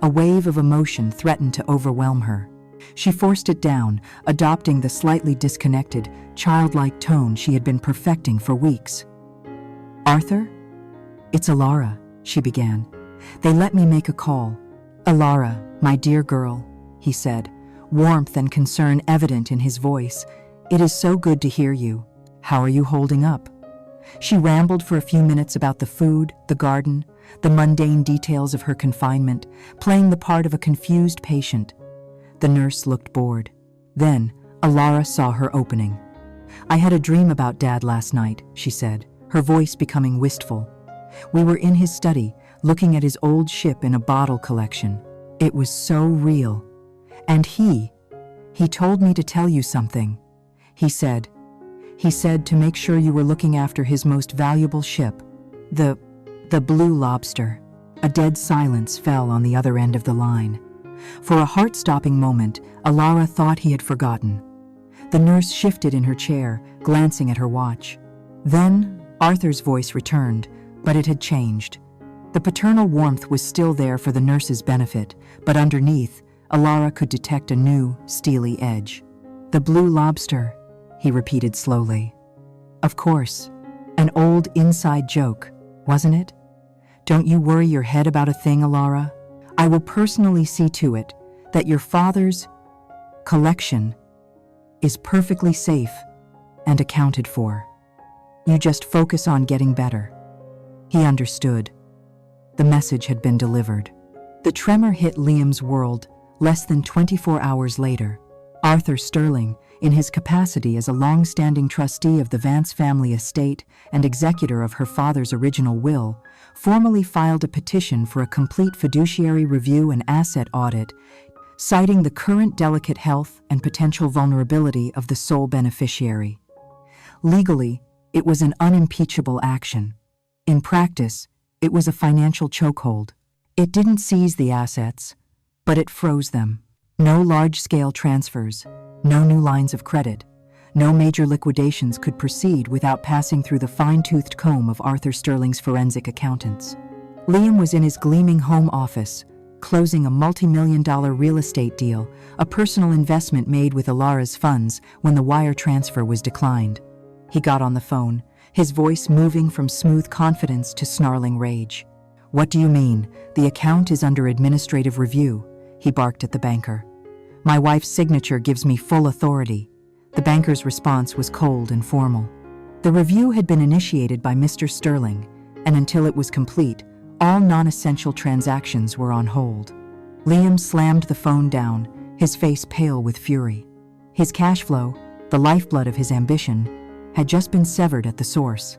a wave of emotion threatened to overwhelm her. She forced it down, adopting the slightly disconnected, childlike tone she had been perfecting for weeks. Arthur? It's Alara, she began. They let me make a call. Alara, my dear girl, he said, warmth and concern evident in his voice. It is so good to hear you. How are you holding up? She rambled for a few minutes about the food, the garden, the mundane details of her confinement, playing the part of a confused patient. The nurse looked bored. Then, Alara saw her opening. I had a dream about Dad last night, she said, her voice becoming wistful. We were in his study, looking at his old ship in a bottle collection. It was so real. And he told me to tell you something. He said to make sure you were looking after his most valuable ship, the Blue Lobster. A dead silence fell on the other end of the line. For a heart-stopping moment, Alara thought he had forgotten. The nurse shifted in her chair, glancing at her watch. Then, Arthur's voice returned, but it had changed. The paternal warmth was still there for the nurse's benefit, but underneath, Alara could detect a new, steely edge. The Blue Lobster, he repeated slowly. Of course, an old inside joke, wasn't it? Don't you worry your head about a thing, Alara. I will personally see to it that your father's collection is perfectly safe and accounted for. You just focus on getting better. He understood. The message had been delivered. The tremor hit Liam's world less than 24 hours later. Arthur Sterling, in his capacity as a long-standing trustee of the Vance family estate and executor of her father's original will, formally filed a petition for a complete fiduciary review and asset audit, citing the current delicate health and potential vulnerability of the sole beneficiary. Legally, it was an unimpeachable action. In practice, it was a financial chokehold. It didn't seize the assets, but it froze them. No large-scale transfers, no new lines of credit, no major liquidations could proceed without passing through the fine-toothed comb of Arthur Sterling's forensic accountants. Liam was in his gleaming home office, closing a multi-million-dollar real estate deal, a personal investment made with Alara's funds when the wire transfer was declined. He got on the phone, his voice moving from smooth confidence to snarling rage. What do you mean? The account is under administrative review, he barked at the banker. My wife's signature gives me full authority. The banker's response was cold and formal. The review had been initiated by Mr. Sterling, and until it was complete, all non-essential transactions were on hold. Liam slammed the phone down, his face pale with fury. His cash flow, the lifeblood of his ambition, had just been severed at the source.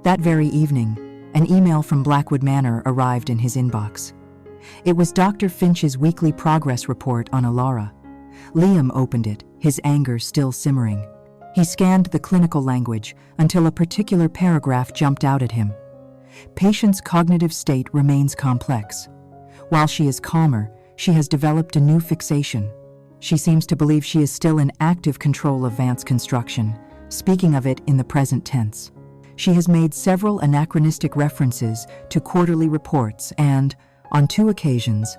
That very evening, an email from Blackwood Manor arrived in his inbox. It was Dr. Finch's weekly progress report on Alara. Liam opened it, his anger still simmering. He scanned the clinical language until a particular paragraph jumped out at him. Patient's cognitive state remains complex. While she is calmer, she has developed a new fixation. She seems to believe she is still in active control of Vance Construction, speaking of it in the present tense. She has made several anachronistic references to quarterly reports and, on 2 occasions,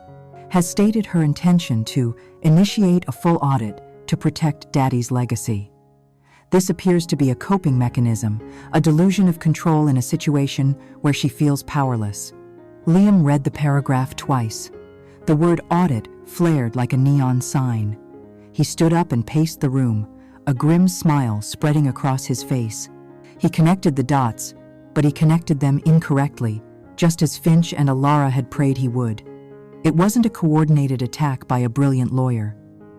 has stated her intention to initiate a full audit to protect Daddy's legacy. This appears to be a coping mechanism, a delusion of control in a situation where she feels powerless. Liam read the paragraph twice. The word audit flared like a neon sign. He stood up and paced the room, a grim smile spreading across his face. He connected the dots, but he connected them incorrectly, just as Finch and Alara had prayed he would. It wasn't a coordinated attack by a brilliant lawyer.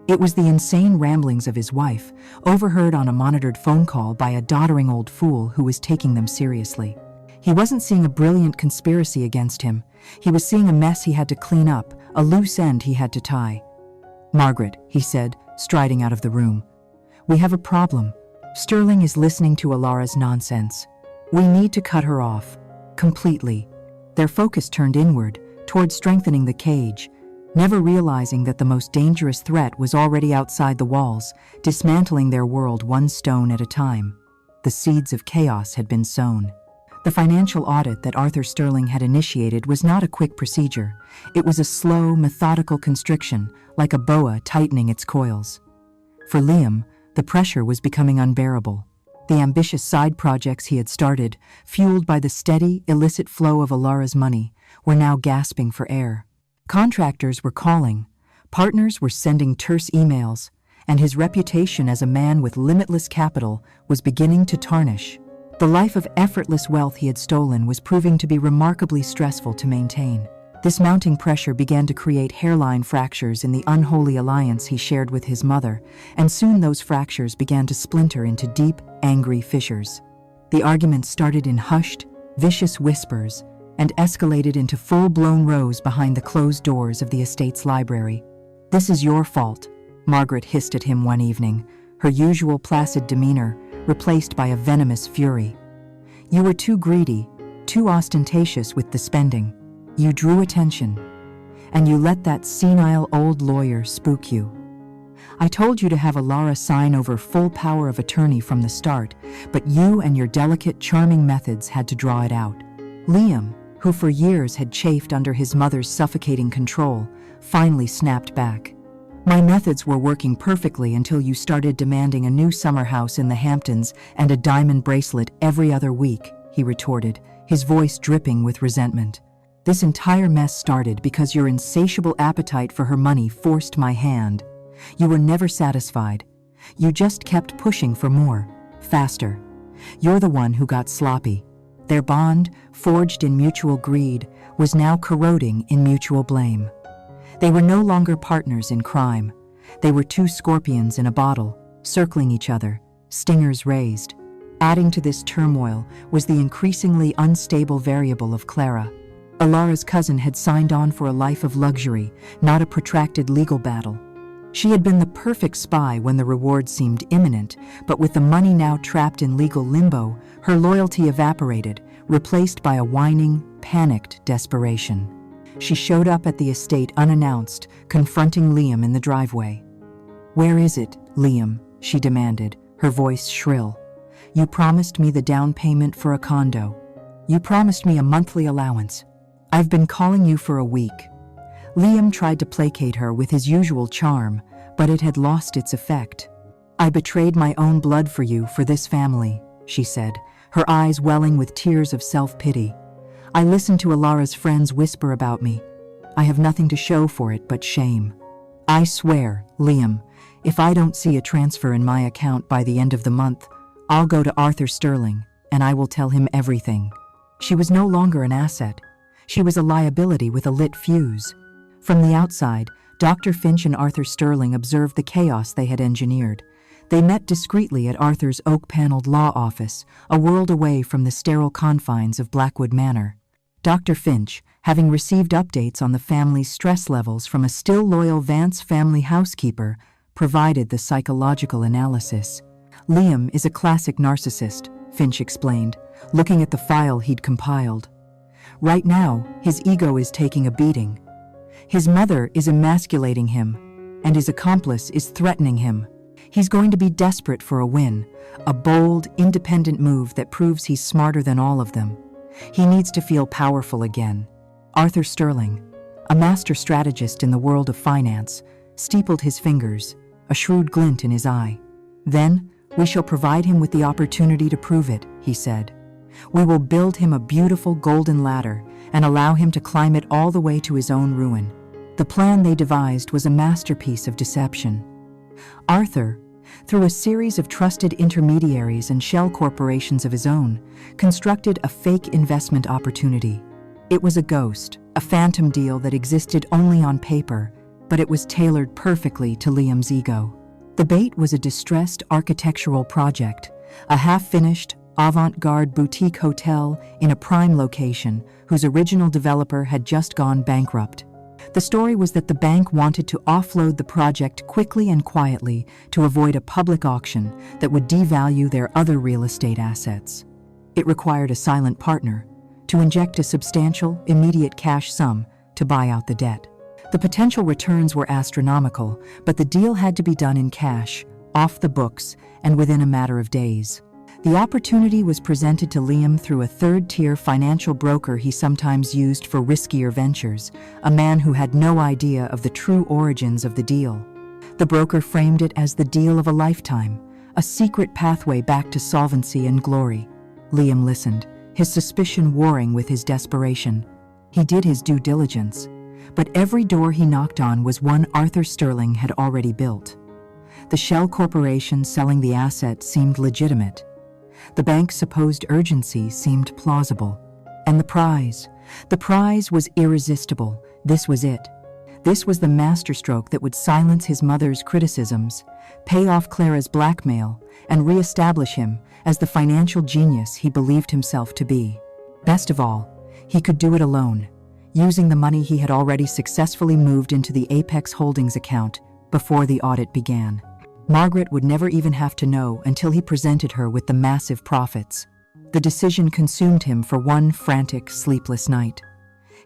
It was the insane ramblings of his wife, overheard on a monitored phone call by a doddering old fool who was taking them seriously. He wasn't seeing a brilliant conspiracy against him. He was seeing a mess he had to clean up, a loose end he had to tie. "Margaret," he said, striding out of the room. "We have a problem. Sterling is listening to Alara's nonsense. We need to cut her off. Completely." Their focus turned inward, toward strengthening the cage, never realizing that the most dangerous threat was already outside the walls, dismantling their world one stone at a time. The seeds of chaos had been sown. The financial audit that Arthur Sterling had initiated was not a quick procedure. It was a slow, methodical constriction, like a boa tightening its coils. For Liam, the pressure was becoming unbearable. The ambitious side projects he had started, fueled by the steady, illicit flow of Alara's money, were now gasping for air. Contractors were calling, partners were sending terse emails, and his reputation as a man with limitless capital was beginning to tarnish. The life of effortless wealth he had stolen was proving to be remarkably stressful to maintain. This mounting pressure began to create hairline fractures in the unholy alliance he shared with his mother, and soon those fractures began to splinter into deep, angry fissures. The arguments started in hushed, vicious whispers, and escalated into full-blown rows behind the closed doors of the estate's library. "This is your fault," Margaret hissed at him one evening, her usual placid demeanor replaced by a venomous fury. "You were too greedy, too ostentatious with the spending. You drew attention, and you let that senile old lawyer spook you. I told you to have Alara sign over full power of attorney from the start, but you and your delicate, charming methods had to draw it out." Liam, who for years had chafed under his mother's suffocating control, finally snapped back. "My methods were working perfectly until you started demanding a new summer house in the Hamptons and a diamond bracelet every other week," he retorted, his voice dripping with resentment. "This entire mess started because your insatiable appetite for her money forced my hand. You were never satisfied. You just kept pushing for more, faster. You're the one who got sloppy." Their bond, forged in mutual greed, was now corroding in mutual blame. They were no longer partners in crime. They were two scorpions in a bottle, circling each other, stingers raised. Adding to this turmoil was the increasingly unstable variable of Clara. Alara's cousin had signed on for a life of luxury, not a protracted legal battle. She had been the perfect spy when the reward seemed imminent, but with the money now trapped in legal limbo, her loyalty evaporated, replaced by a whining, panicked desperation. She showed up at the estate unannounced, confronting Liam in the driveway. "Where is it, Liam?" she demanded, her voice shrill. "You promised me the down payment for a condo. You promised me a monthly allowance. I've been calling you for a week." Liam tried to placate her with his usual charm, but it had lost its effect. "I betrayed my own blood for you, for this family," she said, her eyes welling with tears of self-pity. "I listened to Alara's friends whisper about me. I have nothing to show for it but shame. I swear, Liam, if I don't see a transfer in my account by the end of the month, I'll go to Arthur Sterling, and I will tell him everything." She was no longer an asset. She was a liability with a lit fuse. From the outside, Dr. Finch and Arthur Sterling observed the chaos they had engineered. They met discreetly at Arthur's oak-paneled law office, a world away from the sterile confines of Blackwood Manor. Dr. Finch, having received updates on the family's stress levels from a still loyal Vance family housekeeper, provided the psychological analysis. "Liam is a classic narcissist," Finch explained, looking at the file he'd compiled. "Right now, his ego is taking a beating. His mother is emasculating him, and his accomplice is threatening him. He's going to be desperate for a win, a bold, independent move that proves he's smarter than all of them. He needs to feel powerful again." Arthur Sterling, a master strategist in the world of finance, steepled his fingers, a shrewd glint in his eye. "Then, we shall provide him with the opportunity to prove it," he said. "We will build him a beautiful golden ladder and allow him to climb it all the way to his own ruin." The plan they devised was a masterpiece of deception. Arthur, through a series of trusted intermediaries and shell corporations of his own, constructed a fake investment opportunity. It was a ghost, a phantom deal that existed only on paper, but it was tailored perfectly to Liam's ego. The bait was a distressed architectural project, a half-finished, avant-garde boutique hotel in a prime location whose original developer had just gone bankrupt. The story was that the bank wanted to offload the project quickly and quietly to avoid a public auction that would devalue their other real estate assets. It required a silent partner to inject a substantial, immediate cash sum to buy out the debt. The potential returns were astronomical, but the deal had to be done in cash, off the books, and within a matter of days. The opportunity was presented to Liam through a third-tier financial broker he sometimes used for riskier ventures, a man who had no idea of the true origins of the deal. The broker framed it as the deal of a lifetime, a secret pathway back to solvency and glory. Liam listened, his suspicion warring with his desperation. He did his due diligence, but every door he knocked on was one Arthur Sterling had already built. The shell corporation selling the asset seemed legitimate. The bank's supposed urgency seemed plausible. And the prize was irresistible. This was it. This was the masterstroke that would silence his mother's criticisms, pay off Clara's blackmail, and re-establish him as the financial genius he believed himself to be. Best of all, he could do it alone, using the money he had already successfully moved into the Apex Holdings account before the audit began. Margaret would never even have to know until he presented her with the massive profits. The decision consumed him for one frantic, sleepless night.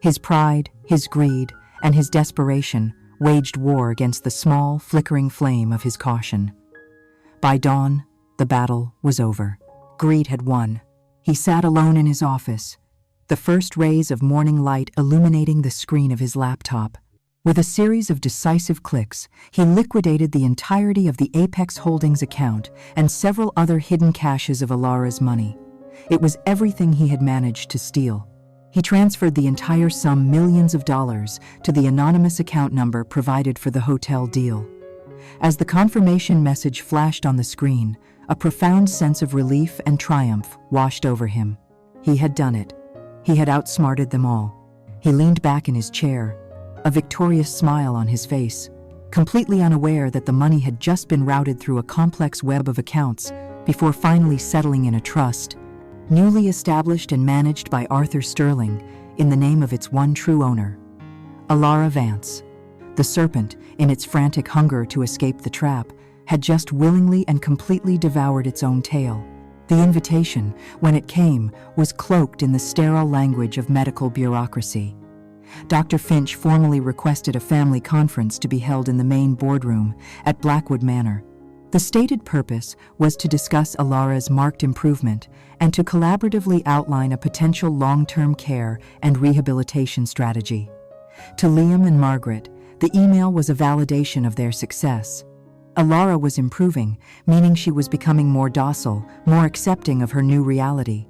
His pride, his greed, and his desperation waged war against the small, flickering flame of his caution. By dawn, the battle was over. Greed had won. He sat alone in his office, the first rays of morning light illuminating the screen of his laptop. With a series of decisive clicks, he liquidated the entirety of the Apex Holdings account and several other hidden caches of Alara's money. It was everything he had managed to steal. He transferred the entire sum, millions of dollars, to the anonymous account number provided for the hotel deal. As the confirmation message flashed on the screen, a profound sense of relief and triumph washed over him. He had done it. He had outsmarted them all. He leaned back in his chair, a victorious smile on his face, completely unaware that the money had just been routed through a complex web of accounts before finally settling in a trust, newly established and managed by Arthur Sterling in the name of its one true owner, Alara Vance. The serpent, in its frantic hunger to escape the trap, had just willingly and completely devoured its own tail. The invitation, when it came, was cloaked in the sterile language of medical bureaucracy. Dr. Finch formally requested a family conference to be held in the main boardroom at Blackwood Manor. The stated purpose was to discuss Alara's marked improvement and to collaboratively outline a potential long-term care and rehabilitation strategy. To Liam and Margaret, the email was a validation of their success. Alara was improving, meaning she was becoming more docile, more accepting of her new reality.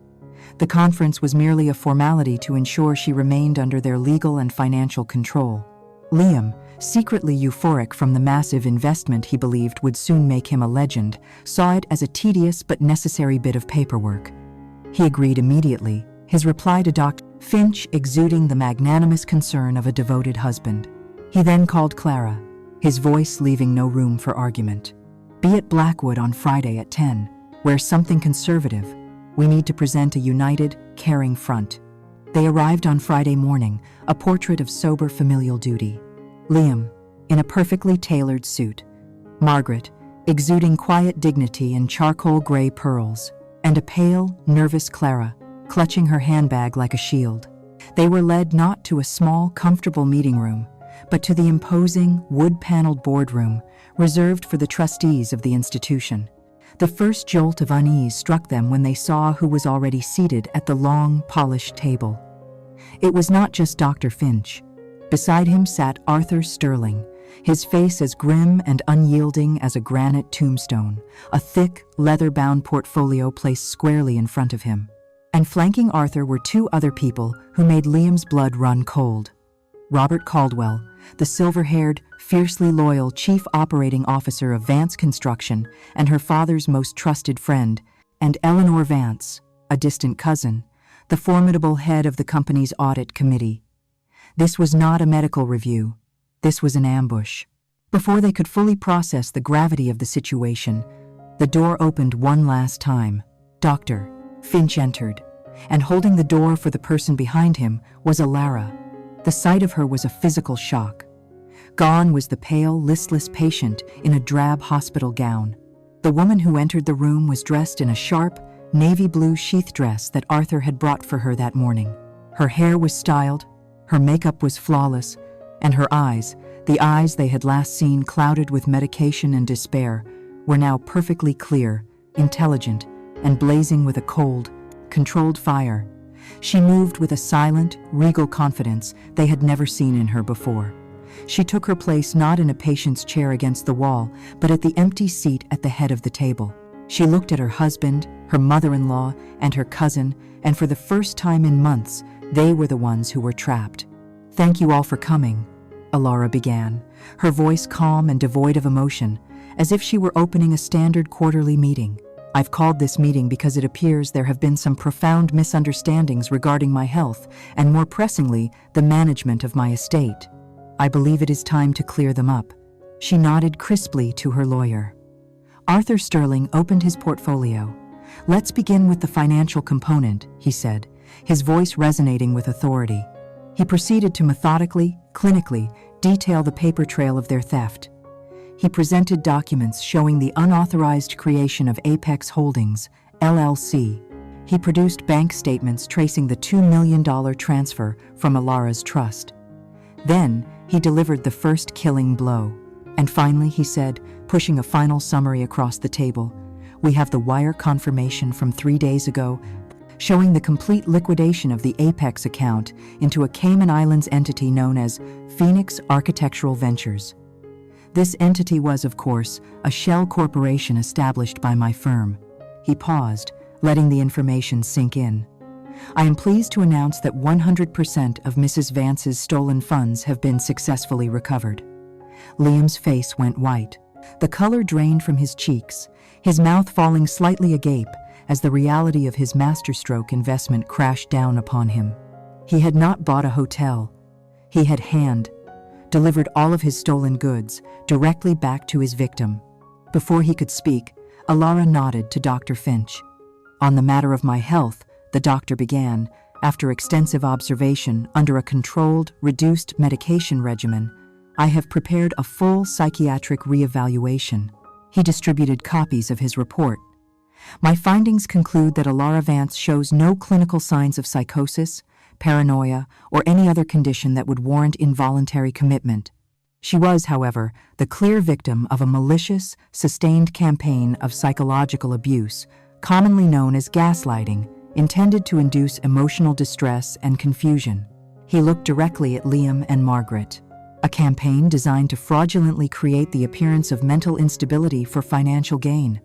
The conference was merely a formality to ensure she remained under their legal and financial control. Liam, secretly euphoric from the massive investment he believed would soon make him a legend, saw it as a tedious but necessary bit of paperwork. He agreed immediately, his reply to Dr. Finch exuding the magnanimous concern of a devoted husband. He then called Clara, his voice leaving no room for argument. "Be at Blackwood on Friday at 10. Wear something conservative. We need to present a united, caring front." They arrived on Friday morning, a portrait of sober familial duty. Liam, in a perfectly tailored suit. Margaret, exuding quiet dignity and charcoal gray pearls. And a pale, nervous Clara, clutching her handbag like a shield. They were led not to a small, comfortable meeting room, but to the imposing, wood-paneled boardroom reserved for the trustees of the institution. The first jolt of unease struck them when they saw who was already seated at the long, polished table. It was not just Dr. Finch. Beside him sat Arthur Sterling, his face as grim and unyielding as a granite tombstone, a thick, leather-bound portfolio placed squarely in front of him. And flanking Arthur were two other people who made Liam's blood run cold. Robert Caldwell, the silver-haired, fiercely loyal chief operating officer of Vance Construction and her father's most trusted friend, and Eleanor Vance, a distant cousin, the formidable head of the company's audit committee. This was not a medical review. This was an ambush. Before they could fully process the gravity of the situation, the door opened one last time. Dr. Finch entered, and holding the door for the person behind him was Alara. The sight of her was a physical shock. Gone was the pale, listless patient in a drab hospital gown. The woman who entered the room was dressed in a sharp, navy blue sheath dress that Arthur had brought for her that morning. Her hair was styled, her makeup was flawless, and her eyes, the eyes they had last seen clouded with medication and despair, were now perfectly clear, intelligent, and blazing with a cold, controlled fire. She moved with a silent, regal confidence they had never seen in her before. She took her place not in a patient's chair against the wall, but at the empty seat at the head of the table. She looked at her husband, her mother-in-law, and her cousin, and for the first time in months, they were the ones who were trapped. "Thank you all for coming," Alara began, her voice calm and devoid of emotion, as if she were opening a standard quarterly meeting. "I've called this meeting because it appears there have been some profound misunderstandings regarding my health, and more pressingly, the management of my estate. I believe it is time to clear them up." She nodded crisply to her lawyer. Arthur Sterling opened his portfolio. "Let's begin with the financial component," he said, his voice resonating with authority. He proceeded to methodically, clinically, detail the paper trail of their theft. He presented documents showing the unauthorized creation of Apex Holdings, LLC. He produced bank statements tracing the $2 million transfer from Alara's trust. Then, he delivered the first killing blow. And finally, he said, pushing a final summary across the table, "We have the wire confirmation from 3 days ago, showing the complete liquidation of the Apex account into a Cayman Islands entity known as Phoenix Architectural Ventures. This entity was, of course, a shell corporation established by my firm." He paused, letting the information sink in. "I am pleased to announce that 100% of Mrs. Vance's stolen funds have been successfully recovered." Liam's face went white. The color drained from his cheeks, his mouth falling slightly agape as the reality of his masterstroke investment crashed down upon him. He had not bought a hotel. He had delivered all of his stolen goods directly back to his victim. Before he could speak, Alara nodded to Dr. Finch. "On the matter of my health," the doctor began, after extensive observation under a controlled, reduced medication regimen, "I have prepared a full psychiatric reevaluation." He distributed copies of his report. "My findings conclude that Alara Vance shows no clinical signs of psychosis, paranoia, or any other condition that would warrant involuntary commitment. She was, however, the clear victim of a malicious, sustained campaign of psychological abuse, commonly known as gaslighting, intended to induce emotional distress and confusion." He looked directly at Liam and Margaret. "A campaign designed to fraudulently create the appearance of mental instability for financial gain.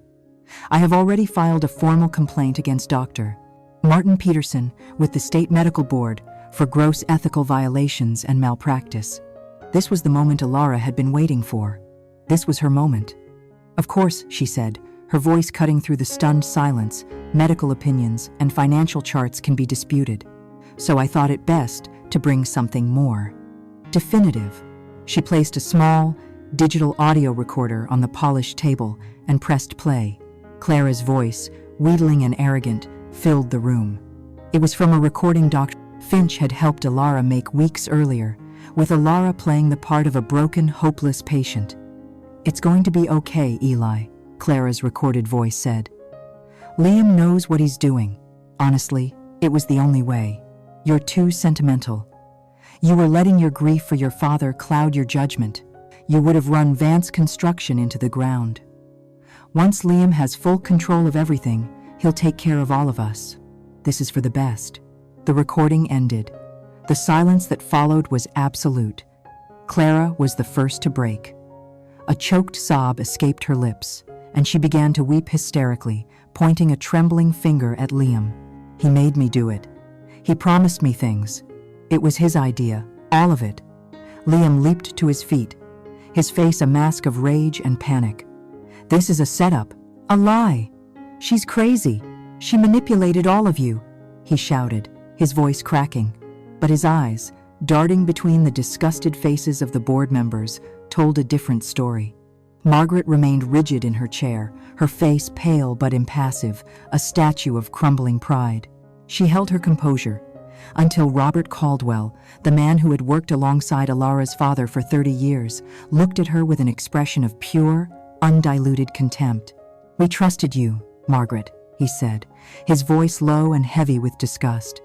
I have already filed a formal complaint against Dr. Martin Peterson with the State Medical Board for gross ethical violations and malpractice." This was the moment Alara had been waiting for. This was her moment. "Of course," she said, her voice cutting through the stunned silence, "medical opinions and financial charts can be disputed. So I thought it best to bring something more definitive." She placed a small, digital audio recorder on the polished table and pressed play. Clara's voice, wheedling and arrogant, filled the room. It was from a recording Dr. Finch had helped Alara make weeks earlier, with Alara playing the part of a broken, hopeless patient. "It's going to be okay, Eli," Clara's recorded voice said. "Liam knows what he's doing. Honestly, it was the only way. You're too sentimental. You were letting your grief for your father cloud your judgment. You would have run Vance Construction into the ground. Once Liam has full control of everything, he'll take care of all of us. This is for the best." The recording ended. The silence that followed was absolute. Clara was the first to break. A choked sob escaped her lips, and she began to weep hysterically, pointing a trembling finger at Liam. "He made me do it. He promised me things. It was his idea, all of it." Liam leaped to his feet, his face a mask of rage and panic. "This is a setup, a lie. She's crazy. She manipulated all of you," he shouted. his voice cracking, but his eyes, darting between the disgusted faces of the board members, told a different story. Margaret remained rigid in her chair, her face pale but impassive, a statue of crumbling pride. She held her composure, until Robert Caldwell, the man who had worked alongside Alara's father for 30 years, looked at her with an expression of pure, undiluted contempt. "We trusted you, Margaret," he said, his voice low and heavy with disgust.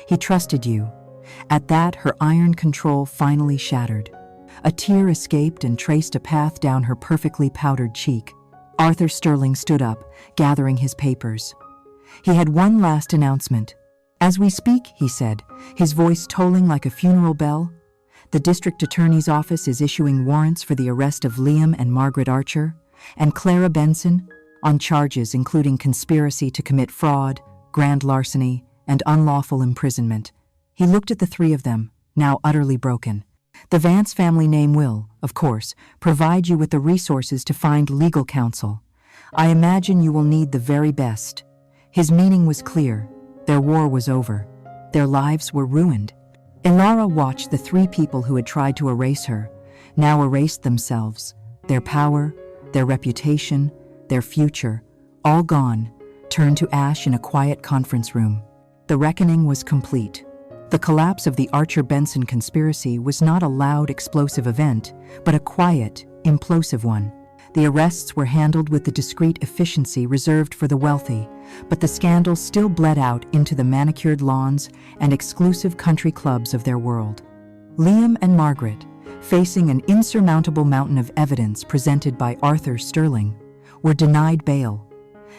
"He trusted you." At that, her iron control finally shattered. A tear escaped and traced a path down her perfectly powdered cheek. Arthur Sterling stood up, gathering his papers. He had one last announcement. "As we speak," he said, his voice tolling like a funeral bell, "the district attorney's office is issuing warrants for the arrest of Liam and Margaret Archer and Clara Benson on charges including conspiracy to commit fraud, grand larceny, and unlawful imprisonment." He looked at the three of them, now utterly broken. "The Vance family name will, of course, provide you with the resources to find legal counsel. I imagine you will need the very best." His meaning was clear. Their war was over. Their lives were ruined. Alara watched the three people who had tried to erase her, now erased themselves, their power, their reputation, their future, all gone, turned to ash in a quiet conference room. The reckoning was complete. The collapse of the Archer-Benson conspiracy was not a loud, explosive event, but a quiet, implosive one. The arrests were handled with the discreet efficiency reserved for the wealthy, but the scandal still bled out into the manicured lawns and exclusive country clubs of their world. Liam and Margaret, facing an insurmountable mountain of evidence presented by Arthur Sterling, were denied bail.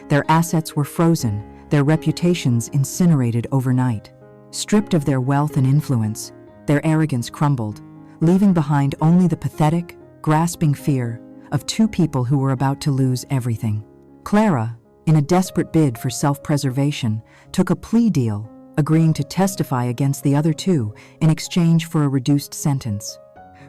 Their assets were frozen, their reputations incinerated overnight. Stripped of their wealth and influence, their arrogance crumbled, leaving behind only the pathetic, grasping fear of two people who were about to lose everything. Clara, in a desperate bid for self-preservation, took a plea deal, agreeing to testify against the other two in exchange for a reduced sentence.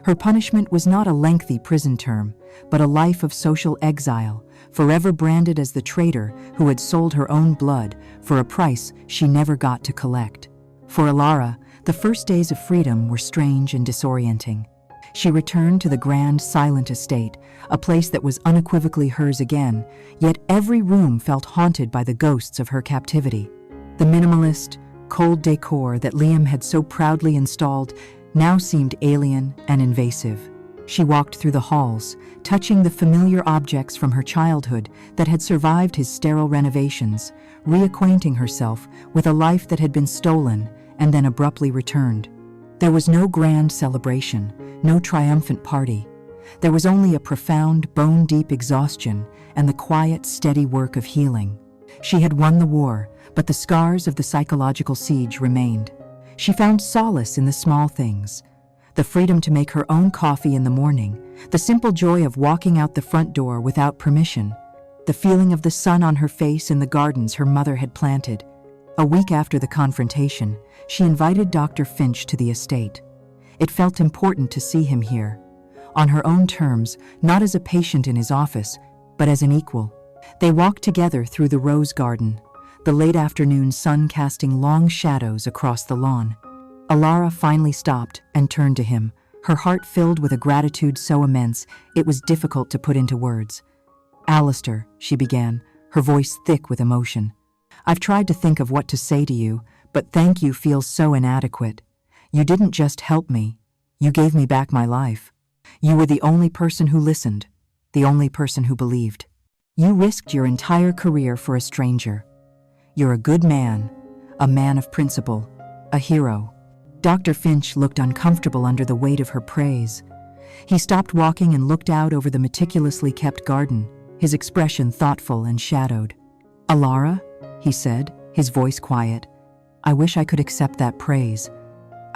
Her punishment was not a lengthy prison term, but a life of social exile, forever branded as the traitor who had sold her own blood for a price she never got to collect. For Alara, the first days of freedom were strange and disorienting. She returned to the grand, silent estate, a place that was unequivocally hers again, yet every room felt haunted by the ghosts of her captivity. The minimalist, cold decor that Liam had so proudly installed now seemed alien and invasive. She walked through the halls, touching the familiar objects from her childhood that had survived his sterile renovations, reacquainting herself with a life that had been stolen and then abruptly returned. There was no grand celebration, no triumphant party. There was only a profound, bone-deep exhaustion and the quiet, steady work of healing. She had won the war, but the scars of the psychological siege remained. She found solace in the small things: the freedom to make her own coffee in the morning, the simple joy of walking out the front door without permission, the feeling of the sun on her face in the gardens her mother had planted. A week after the confrontation, she invited Dr. Finch to the estate. It felt important to see him here, on her own terms, not as a patient in his office, but as an equal. They walked together through the rose garden, the late afternoon sun casting long shadows across the lawn. Alara finally stopped and turned to him, her heart filled with a gratitude so immense it was difficult to put into words. "Alistair," she began, her voice thick with emotion, "I've tried to think of what to say to you, but thank you feels so inadequate. You didn't just help me, you gave me back my life. You were the only person who listened, the only person who believed. You risked your entire career for a stranger. You're a good man, a man of principle, a hero." Dr. Finch looked uncomfortable under the weight of her praise. He stopped walking and looked out over the meticulously kept garden, his expression thoughtful and shadowed. "Alara," he said, his voice quiet, "I wish I could accept that praise.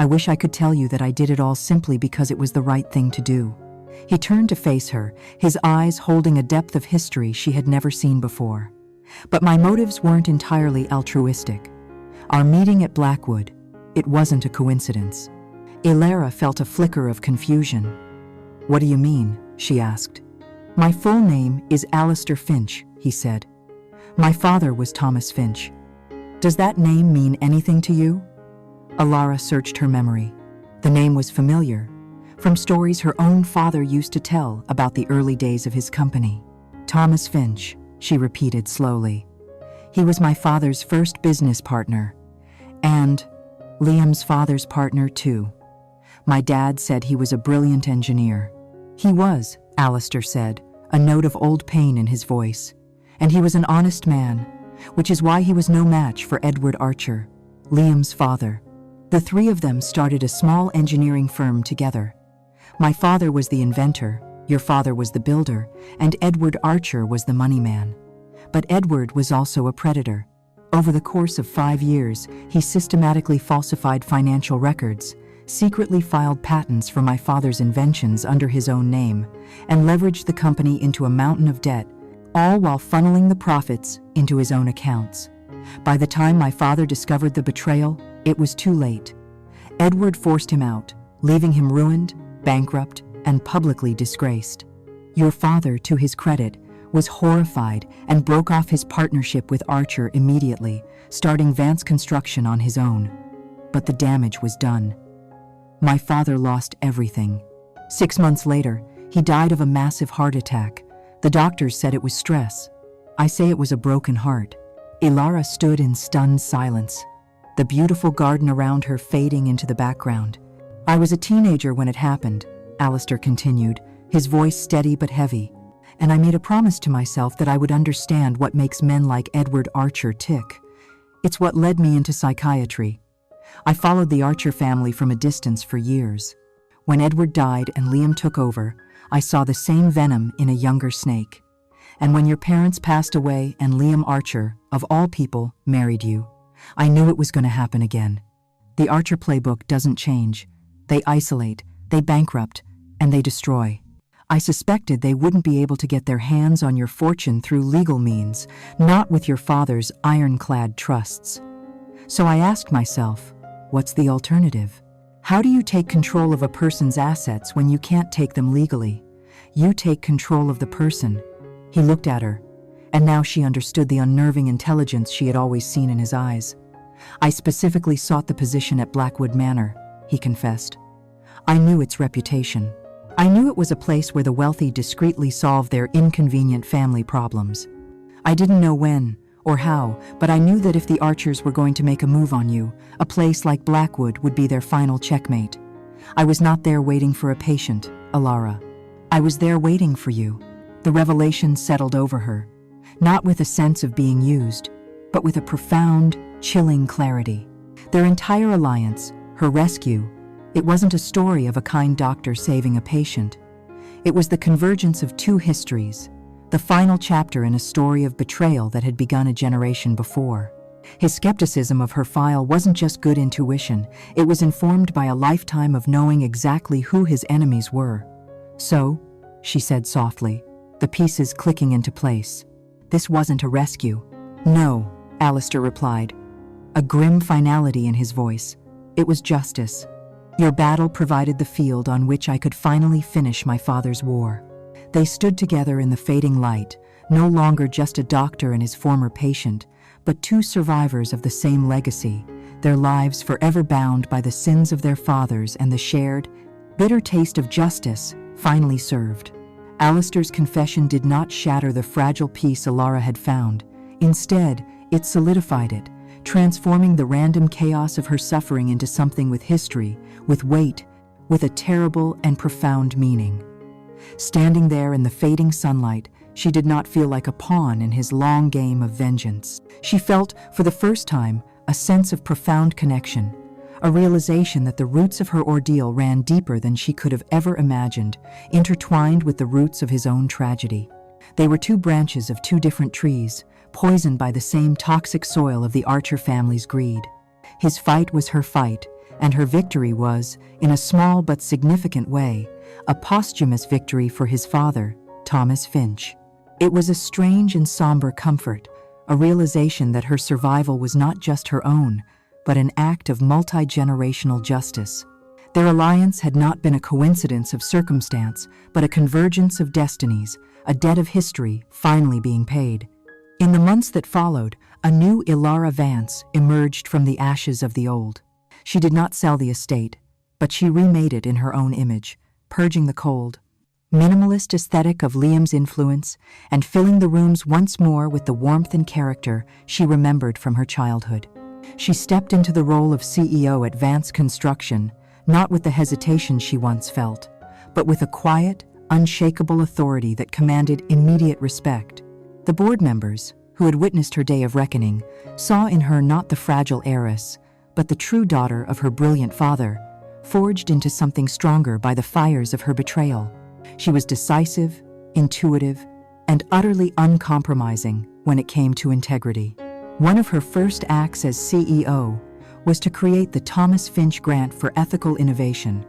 I wish I could tell you that I did it all simply because it was the right thing to do." He turned to face her, his eyes holding a depth of history she had never seen before. "But my motives weren't entirely altruistic. Our meeting at Blackwood, it wasn't a coincidence." Alara felt a flicker of confusion. "What do you mean?" she asked. "My full name is Alistair Finch," he said. "My father was Thomas Finch. Does that name mean anything to you?" Alara searched her memory. The name was familiar, from stories her own father used to tell about the early days of his company. Thomas Finch, she repeated slowly. He was my father's first business partner, and Liam's father's partner too. My dad said he was a brilliant engineer. He was, Alistair said, a note of old pain in his voice. And he was an honest man, which is why he was no match for Edward Archer, Liam's father. The three of them started a small engineering firm together. My father was the inventor, your father was the builder, and Edward Archer was the money man. But Edward was also a predator. Over the course of 5 years, he systematically falsified financial records, secretly filed patents for my father's inventions under his own name, and leveraged the company into a mountain of debt, all while funneling the profits into his own accounts. By the time my father discovered the betrayal, it was too late. Edward forced him out, leaving him ruined, bankrupt, and publicly disgraced. Your father, to his credit, was horrified and broke off his partnership with Archer immediately, starting Vance Construction on his own. But the damage was done. My father lost everything. 6 months later, he died of a massive heart attack. The doctors said it was stress. I say it was a broken heart. Ilara stood in stunned silence, the beautiful garden around her fading into the background. I was a teenager when it happened, Alistair continued, his voice steady but heavy, and I made a promise to myself that I would understand what makes men like Edward Archer tick. It's what led me into psychiatry. I followed the Archer family from a distance for years. When Edward died and Liam took over, I saw the same venom in a younger snake. And when your parents passed away and Liam Archer, of all people, married you, I knew it was going to happen again. The Archer playbook doesn't change. They isolate, they bankrupt, and they destroy. I suspected they wouldn't be able to get their hands on your fortune through legal means, not with your father's ironclad trusts. So I asked myself, what's the alternative? How do you take control of a person's assets when you can't take them legally? You take control of the person. He looked at her, and now she understood the unnerving intelligence she had always seen in his eyes. I specifically sought the position at Blackwood Manor, he confessed. I knew its reputation. I knew it was a place where the wealthy discreetly solved their inconvenient family problems. I didn't know when or how, but I knew that if the Archers were going to make a move on you, a place like Blackwood would be their final checkmate. I was not there waiting for a patient, Alara. I was there waiting for you. The revelation settled over her, not with a sense of being used, but with a profound, chilling clarity. Their entire alliance, her rescue, it wasn't a story of a kind doctor saving a patient. It was the convergence of two histories, the final chapter in a story of betrayal that had begun a generation before. His skepticism of her file wasn't just good intuition, it was informed by a lifetime of knowing exactly who his enemies were. So, she said softly, the pieces clicking into place. This wasn't a rescue. No, Alistair replied, a grim finality in his voice. It was justice. Your battle provided the field on which I could finally finish my father's war. They stood together in the fading light, no longer just a doctor and his former patient, but two survivors of the same legacy, their lives forever bound by the sins of their fathers and the shared, bitter taste of justice finally served. Alistair's confession did not shatter the fragile peace Alara had found. Instead, it solidified it, transforming the random chaos of her suffering into something with history, with weight, with a terrible and profound meaning. Standing there in the fading sunlight, she did not feel like a pawn in his long game of vengeance. She felt, for the first time, a sense of profound connection, a realization that the roots of her ordeal ran deeper than she could have ever imagined, intertwined with the roots of his own tragedy. They were two branches of two different trees, poisoned by the same toxic soil of the Archer family's greed. His fight was her fight, and her victory was, in a small but significant way, a posthumous victory for his father, Thomas Finch. It was a strange and somber comfort, a realization that her survival was not just her own, but an act of multi-generational justice. Their alliance had not been a coincidence of circumstance, but a convergence of destinies, a debt of history finally being paid. In the months that followed, a new Ilara Vance emerged from the ashes of the old. She did not sell the estate, but she remade it in her own image, purging the cold, minimalist aesthetic of Liam's influence and filling the rooms once more with the warmth and character she remembered from her childhood. She stepped into the role of CEO at Vance Construction, not with the hesitation she once felt, but with a quiet, unshakable authority that commanded immediate respect. The board members, who had witnessed her day of reckoning, saw in her not the fragile heiress, but the true daughter of her brilliant father, forged into something stronger by the fires of her betrayal. She was decisive, intuitive, and utterly uncompromising when it came to integrity. One of her first acts as CEO was to create the Thomas Finch Grant for Ethical Innovation,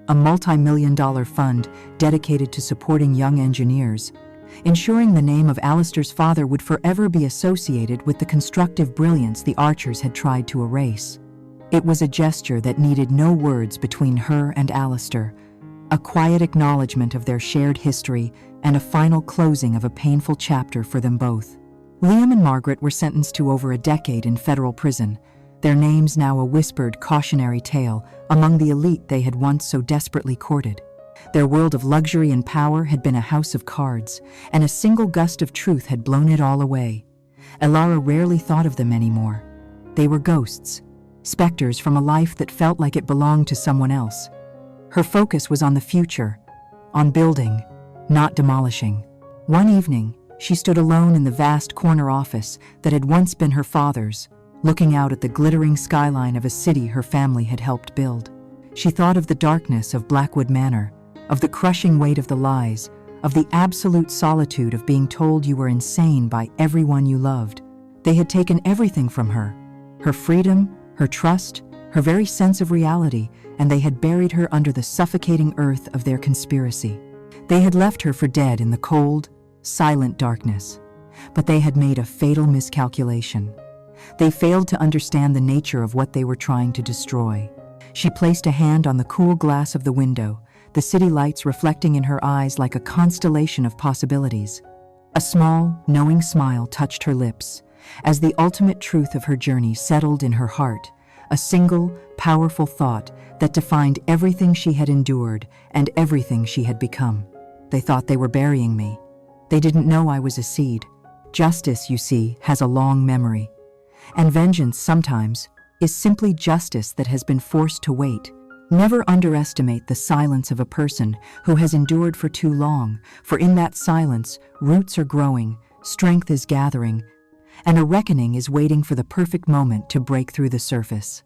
a multi-million-dollar fund dedicated to supporting young engineers, ensuring the name of Alistair's father would forever be associated with the constructive brilliance the Archers had tried to erase. It was a gesture that needed no words between her and Alistair, a quiet acknowledgement of their shared history and a final closing of a painful chapter for them both. Liam and Margaret were sentenced to over a decade in federal prison, their names now a whispered cautionary tale among the elite they had once so desperately courted. Their world of luxury and power had been a house of cards, and a single gust of truth had blown it all away. Elara rarely thought of them anymore. They were ghosts, specters from a life that felt like it belonged to someone else. Her focus was on the future, on building, not demolishing. One evening, she stood alone in the vast corner office that had once been her father's, looking out at the glittering skyline of a city her family had helped build. She thought of the darkness of Blackwood Manor, of the crushing weight of the lies, of the absolute solitude of being told you were insane by everyone you loved. They had taken everything from her, her freedom, her trust, her very sense of reality, and they had buried her under the suffocating earth of their conspiracy. They had left her for dead in the cold, silent darkness, but they had made a fatal miscalculation. They failed to understand the nature of what they were trying to destroy. She placed a hand on the cool glass of the window, the city lights reflecting in her eyes like a constellation of possibilities. A small, knowing smile touched her lips, as the ultimate truth of her journey settled in her heart, a single, powerful thought that defined everything she had endured and everything she had become. They thought they were burying me. They didn't know I was a seed. Justice, you see, has a long memory. And vengeance, sometimes, is simply justice that has been forced to wait. Never underestimate the silence of a person who has endured for too long, for in that silence, roots are growing, strength is gathering, and a reckoning is waiting for the perfect moment to break through the surface.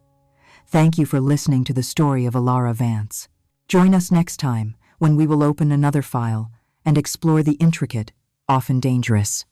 Thank you for listening to the story of Elara Vance. Join us next time when we will open another file and explore the intricate, often dangerous,